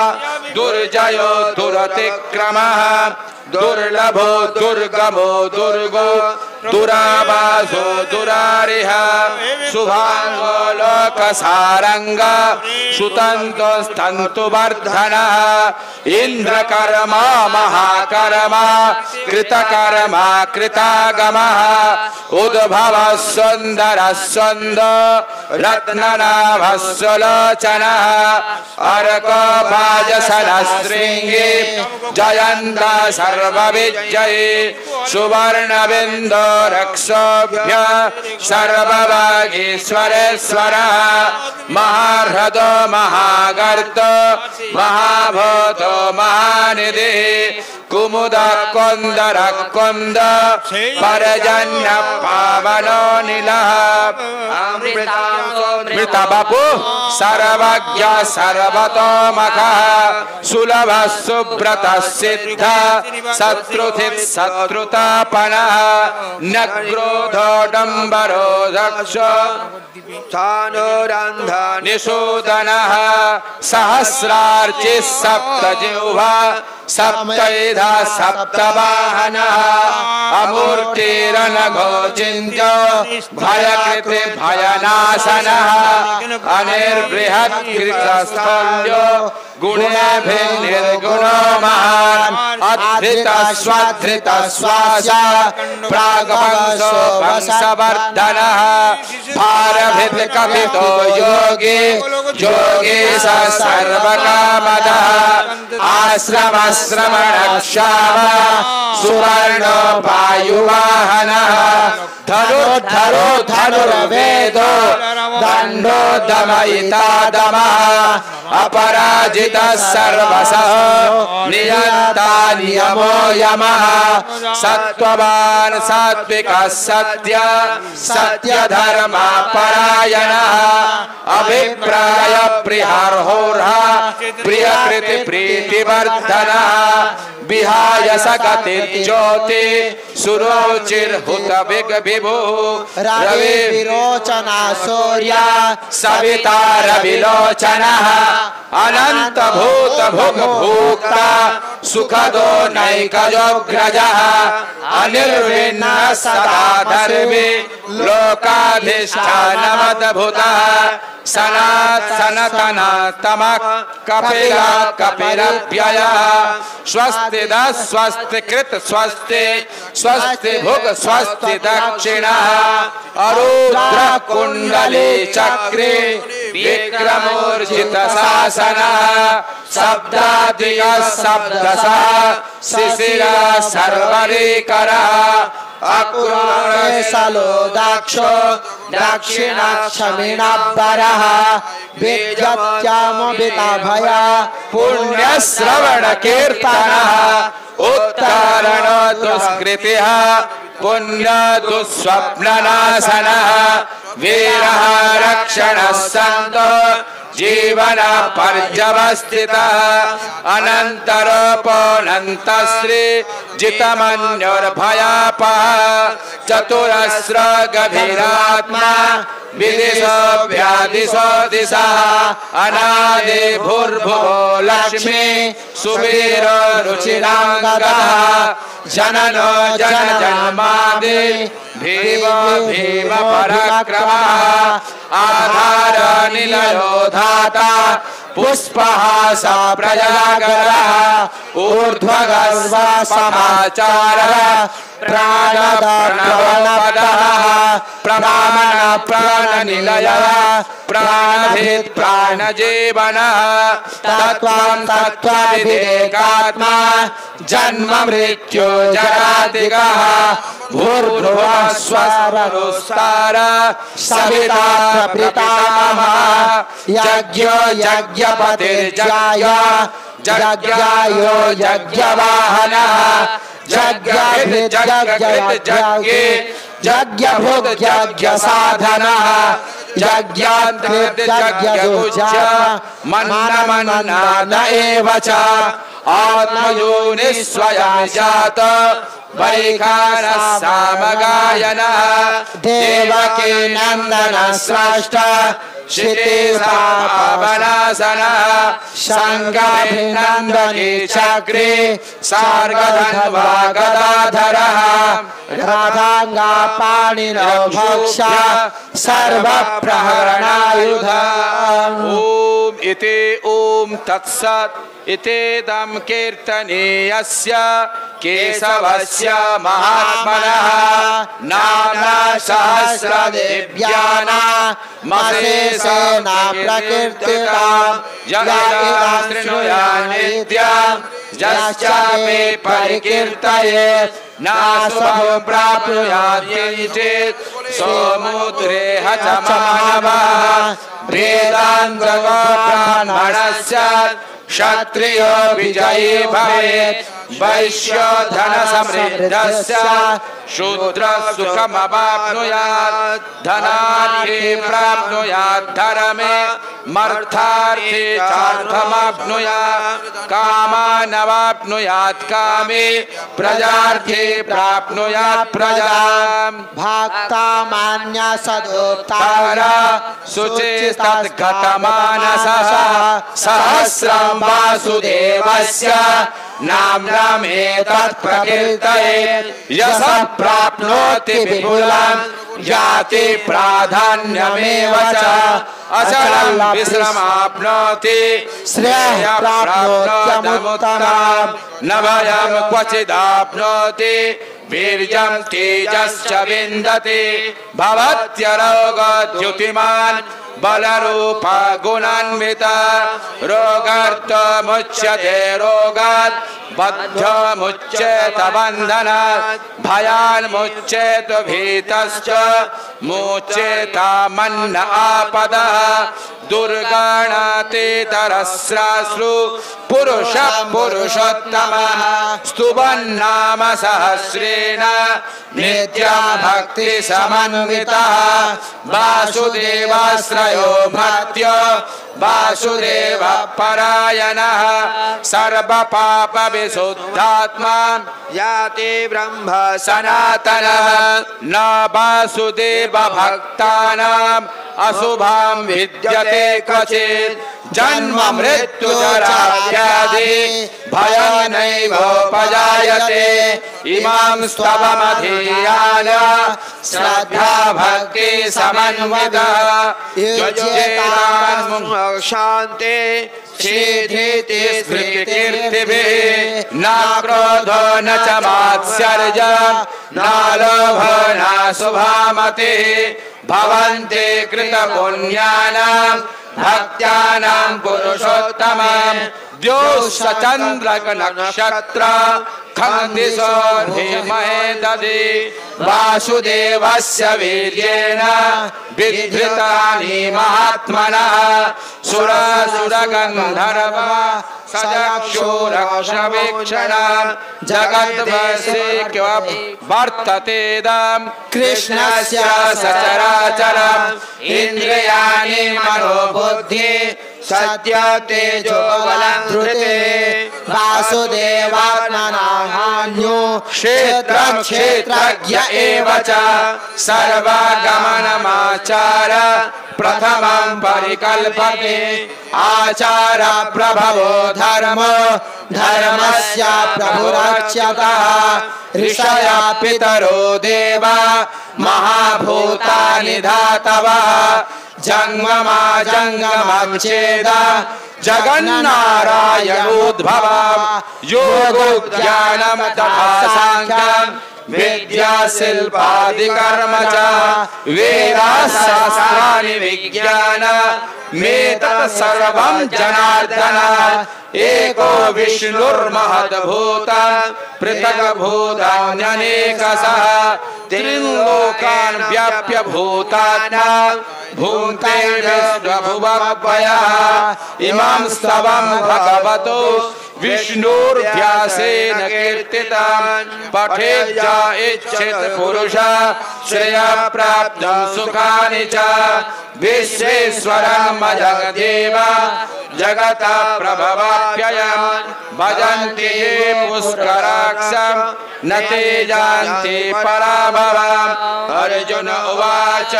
D: दुर्जयो दुरतिक्रमः दुर्लभो दुर्गमो दुर्गो दुरावासो दुरारिः शुभांगो लोकसारंग सुतंतो स्तंतुवर्धनः इंद्रकर्मा महाकर्मा कृतकर्मा कृतागमः उद्भवः सुन्दरः सुन्दर रत्ननाभः सुलोचनः अर्को भाजसनः श्रृंगी जयन्त सर्वविजयी सुवर्णबिन्दो रक्षोभ्य सर्वभागीश्वरेश्वरः महाह्रदो महागर्तो महाभूतो महानिधिः कुमुद कुंदर कुंद परजन्य पावनो नीलः अमृतांशो मृतवपु सर्वज्ञ सर्वतोमुखः सुलभः सुब्रतः सिद्धः शत्रुथिः शत्रुतापनः न क्रोधो डम्बरो दक्ष निषूदनः सहस्रार्चिः सप्तजिह्वा सप्तैधा सप्तवाहनः अमूर्तिरनघोचिन्त्य भयकृते भयनाशनः अनिर्बृहत्कृतस्थल्यो गुणेभिर्निर्गुणो महान् अधृतस्वधृतश्वास प्राग्वंशो वंशवर्धनः भारभिर्कपितो योगी योगेश सर्वकामदः आश्रमश्रमणक्षाम सुवर्णोपायुवाहनः धनुर्धरो धनुर्वेदो दण्डो दमयिता दमः अपराजितः सर्वशः नियन्ता नियमो यमः सत्त्ववान् सात्विकः सत्य सत्यधर्मा परायणः अभिप्राय प्रियर्होर्हा प्रियकृति प्रीतिवर्धनः विहाय सकतिर्ज्योति सुरोचिर्हुत विभुः
G: रवि विरोचना सूर्य
D: सविता रविलोचनः अनंत भूत भुग भोक्ता सुखदो नैकजोग्रजः अनिर्विण्ण सदा धर्मे लोकाधिष्ठानमद्भुतः सनात् सनातनतमः कपिला कपिरव्ययः स्वस्ति द स्वस्ति कृत स्वस्ति स्वस्ति भुग स्वस्ति दक्षिणः अरुद्र कुंडले चक्रे विक्रमोर्जित शासनः शब्दादिय शब्दसः शिशिरा सर्वरीकरः
G: अकुरणेशलो दाक्षो दक्षिणाक्षमिणाब्बरः विद्यत्यामोबिताभया
D: पुण्यश्रवण कीर्तनः उत्तरण दुष्कृतिः पुण्य दुःस्वप्ननाशनः वीरः रक्षणः सन्तो जीवन पर्यवस्थितः अनन्तरोपनन्तश्री जितमन्युर्भयापः चतुरस्र गभीरात्मा विदिशो व्यादिशो दिशः अनादि भूर्भुवो लक्ष्मी सुवीरो रुचिराङ्गदः जननो जन जन्मादि भीम भीम पराक्रमः आधार निलयो धाता पुष्पहास प्रजागरः ऊर्ध्वगस्व समाचारः प्राणद प्रणवपदः प्रमाण प्राणनिलयः प्राणभेद प्राणजीवनः तत्त्वं तत्त्वविवेकात्मा जन्म मृत्यु जरादिगः भूर्भुवः स्वस्वरुस्तार सविता प्रपितामहः यज्ञो यज्ञपतिर्यज्ञ यज्ञायो यज्ञवाहनः यज्ञे यज्ञभुग यज्ञ साधनः यज्ञान्तर्यज्ञयुज्य मन्नमन्नान एव च आत्मयोनिः स्वयं जात वैखानः सामगायनः देवकी नन्दन श्रेष्ठ क्षितिपावनासनः संगाभिनन्दनी चक्रे सार्गधन्वा गदाधरः राधांगा पाणिनो भक्षा सर्वप्रहरणायुधः ओम इति ओम तत्सत् इतेदं कीर्तनीयस्य केशवस्य महात्मनः नाम्ना सहस्रदिव्यानामशेषेण प्रकीर्तितां जगदां शृणुयात् नित्यं यश्चापि परिकीर्तयेत् नाशुभं प्राप्नुयात् किञ्चित् सोमुद्रेह च मानवः वेदान्तको ब्राह्मणस्य क्षत्रियो विजयी भवेत् वैश्य धन समृद्धस्य शूद्र सुखमवाप्नुयात् धनार्थे प्राप्नुयात् धर्मे मर्थार्थे चार्थमाप्नुयात् कामानवाप्नुयात् कामे प्रजार्थे प्राप्नुयात् प्रजाम्
G: भक्ता मान्य सदोत्तारा
D: शुचिस्तद्गतमानसः सहस्रं वासुदेवस्य नाम्नम् एतत् प्रकीर्तयेत् यः प्राप्नोति विपुलं जाति प्राधान्यमेव च अचलं विश्रमाप्नोति श्रेयः प्राप्नोत्यमुत्तमम् न भयं क्वचिदाप्नोति वीर्यं तेजश्च विन्दति भवत्यरोगद्युतिमान् बलरूप गुणान्वित रोगार्तमुच्यते रोगात् बद्धमुच्येत बन्धनात् भयान्मुच्येत भीतश्च मुच्येत मन्न आपदः दुर्गणातीतरस्राश्रु पुरुष पुरुषोत्तमः स्तुवन्नाम सहस्रेण नित्या भक्ति समन्वितः वासुदेवाश्रयो भक्त्य वासुदेव परायणः सर्वपाप विशुद्धात्मा याति ब्रह्म सनातनः न वासुदेव भक्तानाम् अशुभां विद्यते क्वचित् जन्म मृत्यु जरा व्याधि भयनैवोपजायते इमां स्तवमधीयान श्रद्धा भक्ति समन्वितः युज्येतान् शान्ते शीधीति स्मृतिकीर्तिभिः न क्रोधो न च मात्सर्यं न लोभो न शुभामतिः भवन्ति कृतपुण्यानां भक्त्यानां पुरुषोत्तमं द्योश्चन्द्रक नक्षत्र खन्दिशो धीमहि दधि वासुदेवस्य वीर्येण विधृतानि महात्मनः सुरासुरगन्धर्व सचक्षुरक्षवीक्षणं जगद्वैश्विक्य वर्ततेदं कृष्णस्य सचराचरम् इन्द्रियाणि मनोबुद्धि सत्य तेजो बलधृते वासुदेवात्मनान्यो क्षेत्रं क्षेत्रज्ञ एव च सर्वगमनमाचार प्रथमं परिकल्पते आचार प्रभवो धर्म धर्मस्य प्रभुरच्यतः ऋषया पितरो देवा महाभूतानि धातवः जंगमाजंगमं चेद जगन्नारायणोद्भवं योगो ज्ञानं तथा सांख्यं विद्या शिल्पादिकर्म च वेदाशास्त्राणि विज्ञान मेतत् सर्वं जनार्दन एको विष्णुर्महद्भूतं पृथग्भूतान्यनेकशः त्रिलोकान् व्याप्य भूतानां भूते विश्वभुवव्ययः इमं स्तवं भगवतो विष्णुर्व्यासेन कीर्तितं पठेत् च इच्छेत् पुरुषः श्रेयः प्राप्तुं सुखानि च विश्वेश्वरं जगदेव जगतः प्रभवाप्ययं भजन्ति ये पुष्कराक्षं न ते जानन्ति पराभवम् अर्जुन उवाच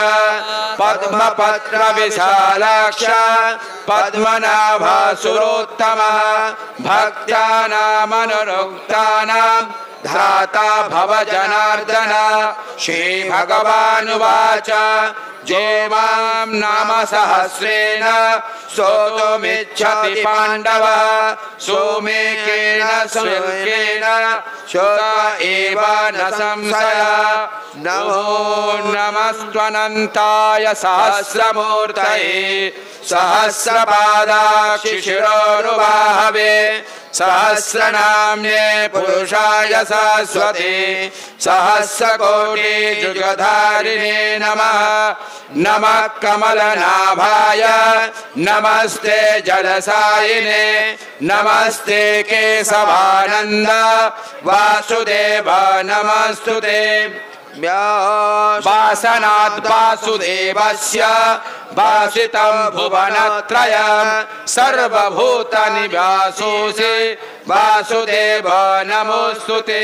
D: पद्मपत्र विशालाक्ष पद्मनाभसुरोत्तमः भक्तानामनुरुक्तानां धाता भव जनार्दन श्रीभगवानुवाच जो मां नाम सहस्रेण स्तोतुमिच्छति पाण्डव सोमेकेन शुल्केन श्रुत एव न संशयः नमो नमस्त्वनन्ताय सहस्रमूर्तये सहस्रपादाक्षि शिरोरुबाहवे सहस्रनाम्ने पुरुषाय शाश्वते सहस्रकोटि जुगधारिणे नमः नमः कमलनाभाय नमस्ते जलसायिने नमस्ते केशवानंद वासुदेव नमस्तुते वासनात् वासुदेवस्य वासितं भुवनत्रयं सर्वभूतनिवासोऽसि वासुदेव नमोस्तुते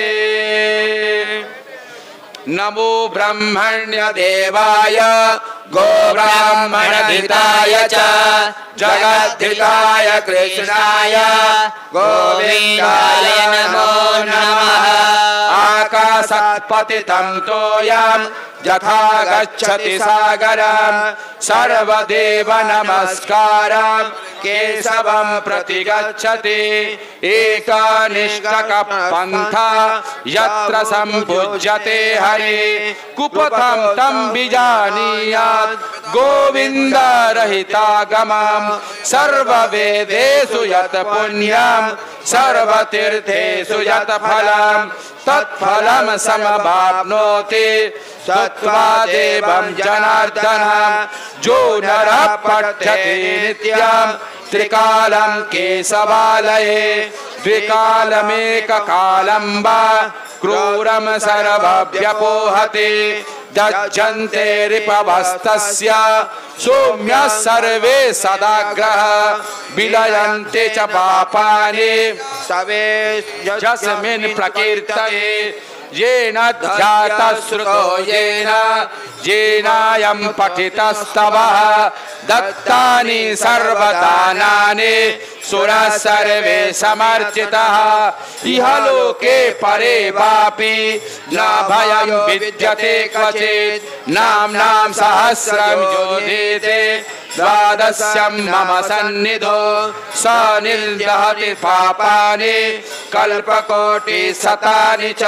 D: नमो ब्रह्मण्य देवाय गोब्राह्मणहिताय च जगद्धिताय कृष्णाय गोविन्दाय नमो नमः आकाशात् पतितं तोयं यथा गच्छति सागरं सर्वदेव नमस्कारं केशवं प्रति गच्छति एकनिष्ठकपन्था यत्र सम्पूज्यते हरि कुपथं तं विजानीयात् गोविन्दरहितागमं सर्ववेदेषु यत् पुण्यं सर्वतीर्थेषु यत् फलं तत्फलं समवाप्नोति तत्त्वादेवं जनार्दनं जो नरः पठ्यते नित्यं त्रिकालं केशवालये द्विकालमेककालं वा क्रूरं सर्वव्यपोहति दज्जन्ते रिपवस्तस्य सौम्यः सर्वे सदाग्रह विलयन्ते च पापानि सवे यस्मिन् प्रकीर्तये येन ध्यातश्रुतो येन येनायं पठितस्तवः दत्तानि सर्वदानानि सुरः सर्वे समर्चितः इह लोके परे वापि न भयं विद्यते क्वचित् नाम्नां सहस्रं योधेते द्वादश्यं मम सन्निधौ स निर्दहति पापानि कल्पकोटिशतानि च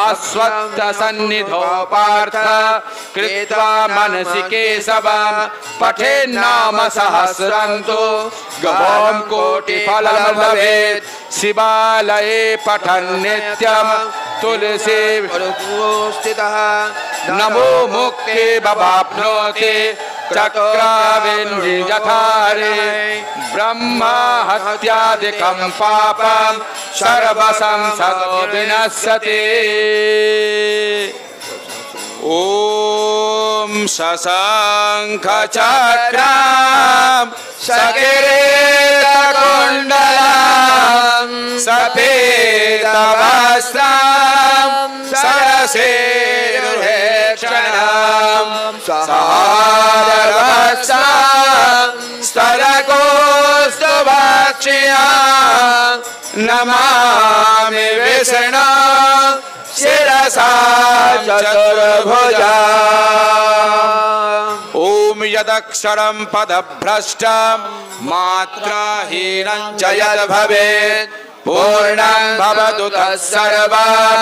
D: अस्वत्थ सन्निधौ पार्थ कृत्वा मनसि केशवं पठेन्नाम सहस्रं तु गवां कोटिफलं भवेत् शिवालये पठन् नित्यं तुलसी स्थितः नमो मुक्ति बवाप्नोति चक्राविन्यथारे ब्रह्म हत्यादिकं पापं सर्वसंसदो विनश्यति ॐ शशाङ्ख चक्रां सकिरीटकुण्डलं सफेदवस्त्रं सरसीरुहेक्षणं सहस्रवत्सं स्तरकोस्तुभक्षियां नमामि विष्णु शिरसा चतुर्भुजा ॐ यदक्षरं पदभ्रष्टं मात्राहीनं च यद्भवेत् पूर्णं भवतु तत्सर्वं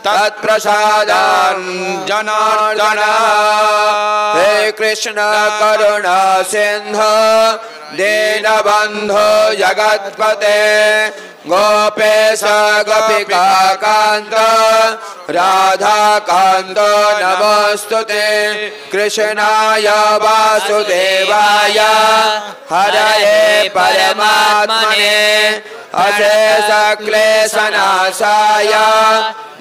D: तत्प्रसादान् जनार्दन हे कृष्ण करुणा सिन्धु दीनबन्धो जगत्पते गोपेश गोपिका कान्त राधा कान्त नमोस्तुते कृष्णाय वासुदेवाय हरये परमात्मने अशेष क्लेशनाशाय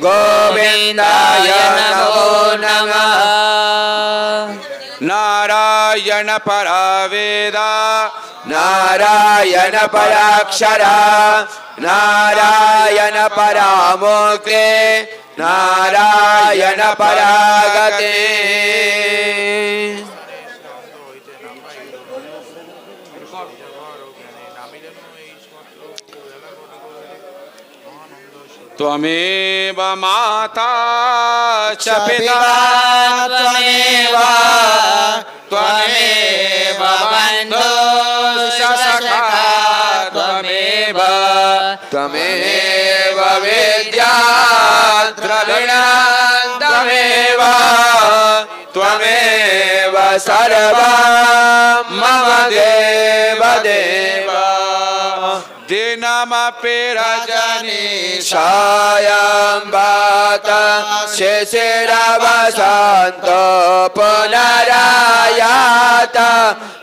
D: गोविन्दाय नमो नमः नारायण परा वेदा नारायण पराक्षरा नारायण परामोक्ते नारायण परागते त्वमेव माता च पिता त्वमेव बन्धुश्च सखा त्वमेव विद्या द्रविणं त्वमेव सर्वं मम देव देव नमपि रजनी सायं बाट शिशिरवसन्त पुनरायात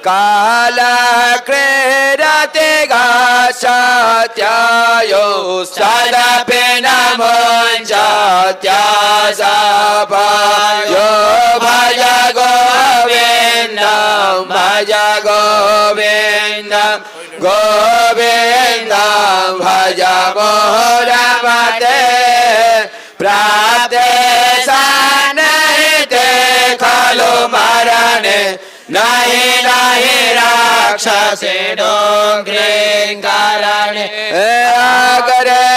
D: काल क्रीडति सत्यायो सदपि न मुञ्चत्यासपायो भज गोविन्दं भज गोविन्दं गोविन्दं भज मोरमते प्राप्ते सन्निहिते खलु मरणे नहि नहि राक्षसे डोङ्घ्रिकारणे अग्रे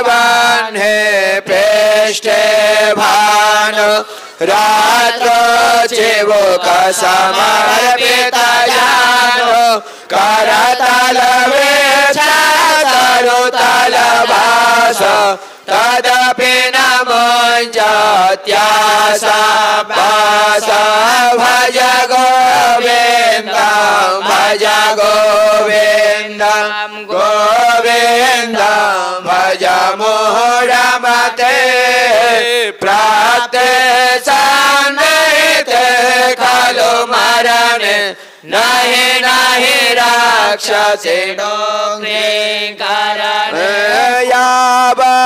D: वह्ने पृष्ठे भानु रात्रो चिबुक समर्पितयानो करतल वृक्षतरुतल भास तदपि न मुञ्चत्यासपास भज गोविन्दं भज गोविन्दं गोविन्दं भज मुहुरमते प्राप्ते सन्निहिते खलु मरणे नहि नहि राक्षसे डोङ्घ्रिकारणे यावद्वेदोपार्जन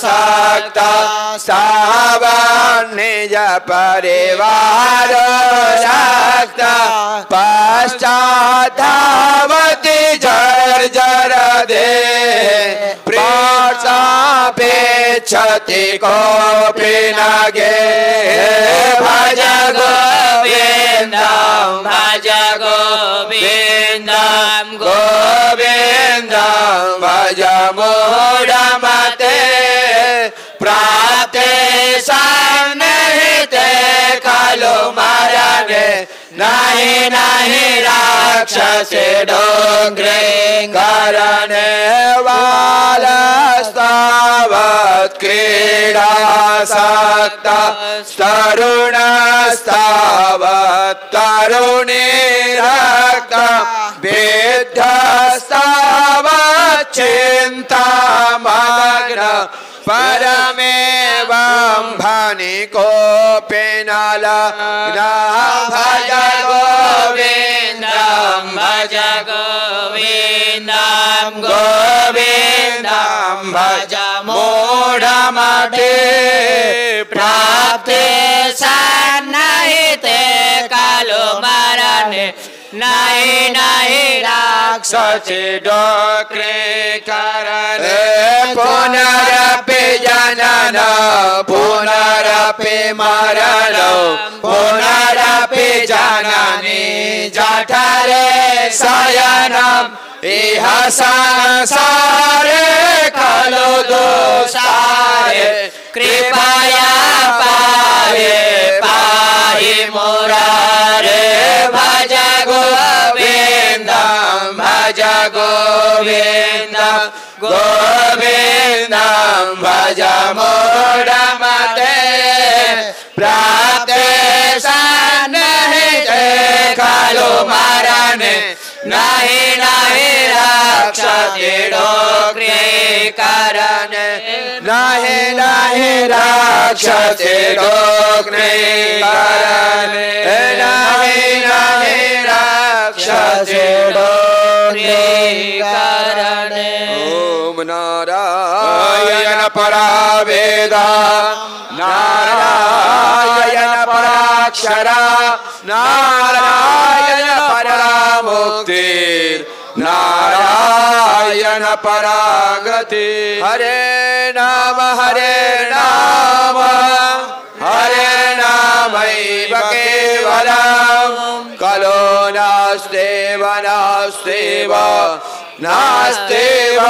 D: सक्ता तावन् निज परिवार सक्ता पश्चाद्धावति जर्जर देह प्रार्थापेक्षति कोऽपि न गेह भज गोविन्दं भज गोविन्दं गोविन्दं भज मूढमते प्राप्ते सन्निहिते खलु मरणे नहि नहि राक्षसे डोङ्घ्रिकारणे बालस्तावत् क्रीडासक्ता तरुणस्तावत् तरुणीरक्ता वृद्धस्तावत् चिन्तामग्न परमेवं भनिकोऽपि न लग्नः भज गोविन्दं भज गोविन्दं गोविन्दं भज मूढमते प्राप्ते सन्निहिते खलु मरणे नहि नहि राक्षसे डोङ्घ्रिकारणे पुनरपि जनन पुनरपि मरण पुनरपि जननी जठरे शयनम् इह संसारे खलु दोषारे कृपया पाहि पाहि मुरारे भज गोविन्दं भज गोविन्दं गोविन्दं भज मूढमते प्राप्ते सन्निहिते खलु मरणे नहि नहि राक्षसे डोङ्घ्रिकारणे नहि नहि राक्षसे डोङ्घ्रिकारणे नहि नहि राक्षसे डोङ्घ्रिकारणे ॐ नारायण परावेदा नारायण पराक्षरा नारायण परामुक्तिर् नारायण परागति हरे नाम हरे केवलम् कलो नास्तेव नास्तेव नास्तेव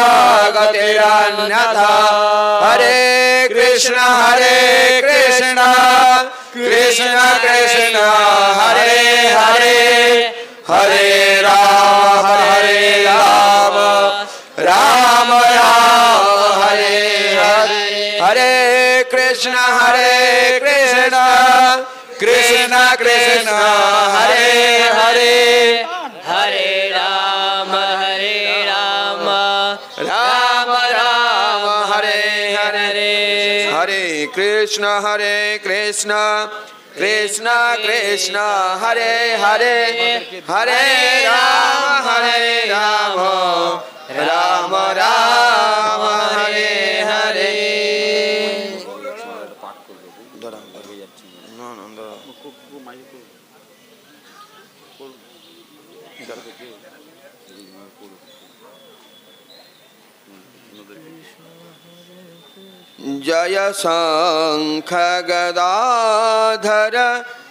D: गतिरन्यथा हरे कृष्ण कृष्ण कृष्ण हरे हरे हरे राम राम राम हरे हरे हरे कृष्ण कृष्ण कृष्ण हरे हरे हरे राम कृष्ण कृष्ण कृष्ण हरे हरे हरे राम राम राम हरे हरे। जय शंख गदाधर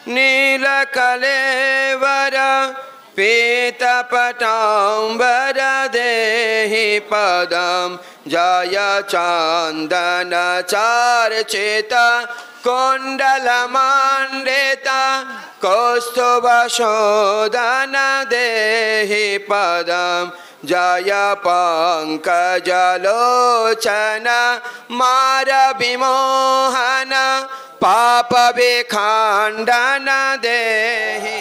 D: नीलकलेवर पीतपटाम्बर देहि पदम जय चंदन चर्चित कुंडलमंडित कौस्तुभशोदन देहि पदम जय पंकजलोचन मार विमोहन पाप विखंडन देहि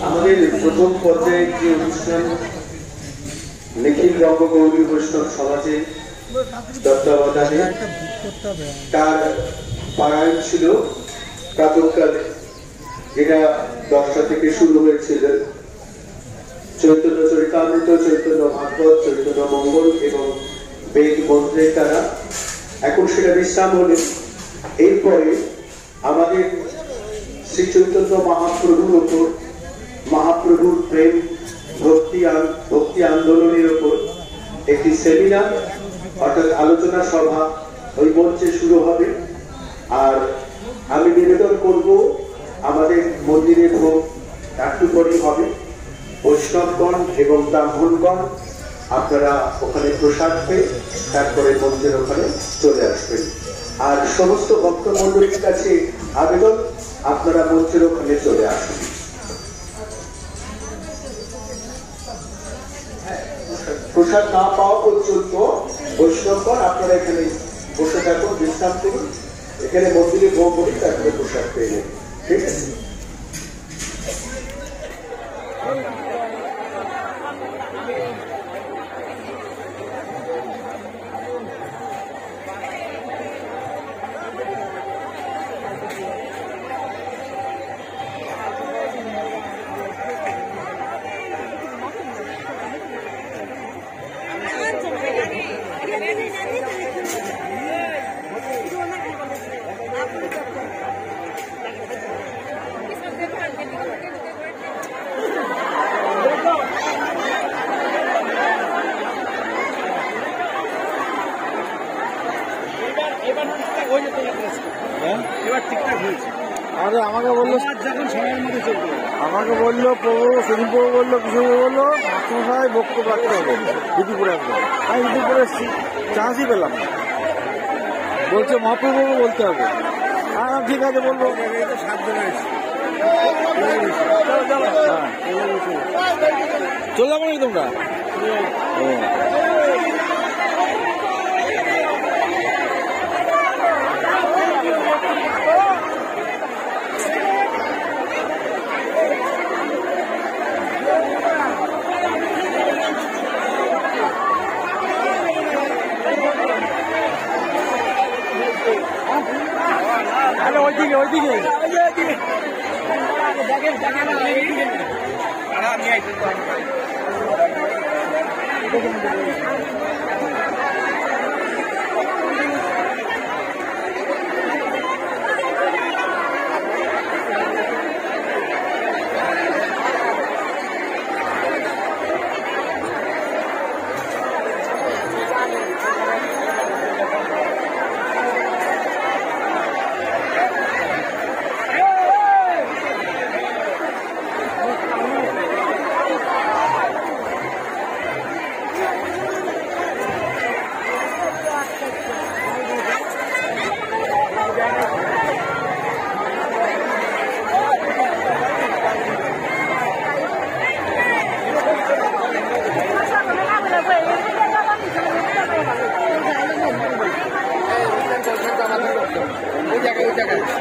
H: আমাদের প্রথম পর্যায়ে যে অনুষ্ঠান নিখিল বঙ্গ গৌরী বৈষ্ণব সমাজে তত্ত্বাবধানে তার পারায়ণ ছিল প্রাতঃকালে, যেটা 10টা থেকে শুরু হয়েছিল। চৈতন্য চরিতামৃত, চৈতন্য ভাগবত, চৈতন্য মঙ্গল এবং বেদ মন্ত্রের দ্বারা এখন সেটা বিশ্রাম হলে এরপরে আমাদের শ্রী চৈতন্য মহাপ্রভুর ওপর, মহাপ্রভুর প্রেম ভক্তি আন্দোলনের ওপর একটি সেমিনার অর্থাৎ আলোচনা সভা ওই মঞ্চে শুরু হবে। আর আমি নিবেদন করব আমাদের মন্দিরে ভোগ একটু পরেই হবে। বৈষ্ণবগণ এবং ব্রাহ্মণগণ আপনারা ওখানে প্রসাদ পেয়ে তারপরে মন্দিরের ওখানে চলে আসবেন। আর সমস্ত ভক্ত মন্ডলীর কাছে আবেদন, আপনারা মঞ্চের ওখানে চলে আসুন। প্রসাদ না পাওয়া পর্যন্ত বৈষ্ণবগণ আপনারা এখানে বসে থাকুন, বিশ্রাম করুন, এখানে মন্দিরে ভোগ করি, তারপরে প্রসাদ পেয়ে যাবেন। ঠিক আছে?
I: আমাকে বললো প্রভু, সেদিন প্রভু বললো, কিছু বললো মাস্টারমশাই বক্তব্য রাখতে হবে, দুপুরে আসবে। আমি দুপুরে চান্সই পেলাম না, বলছে মহাপ্রভু বলতে হবে। হ্যাঁ ঠিক আছে বলবো। চলে যাবো নাকি তোমরা? ওই ওইদিকে ওইদিকে ওই জায়গায়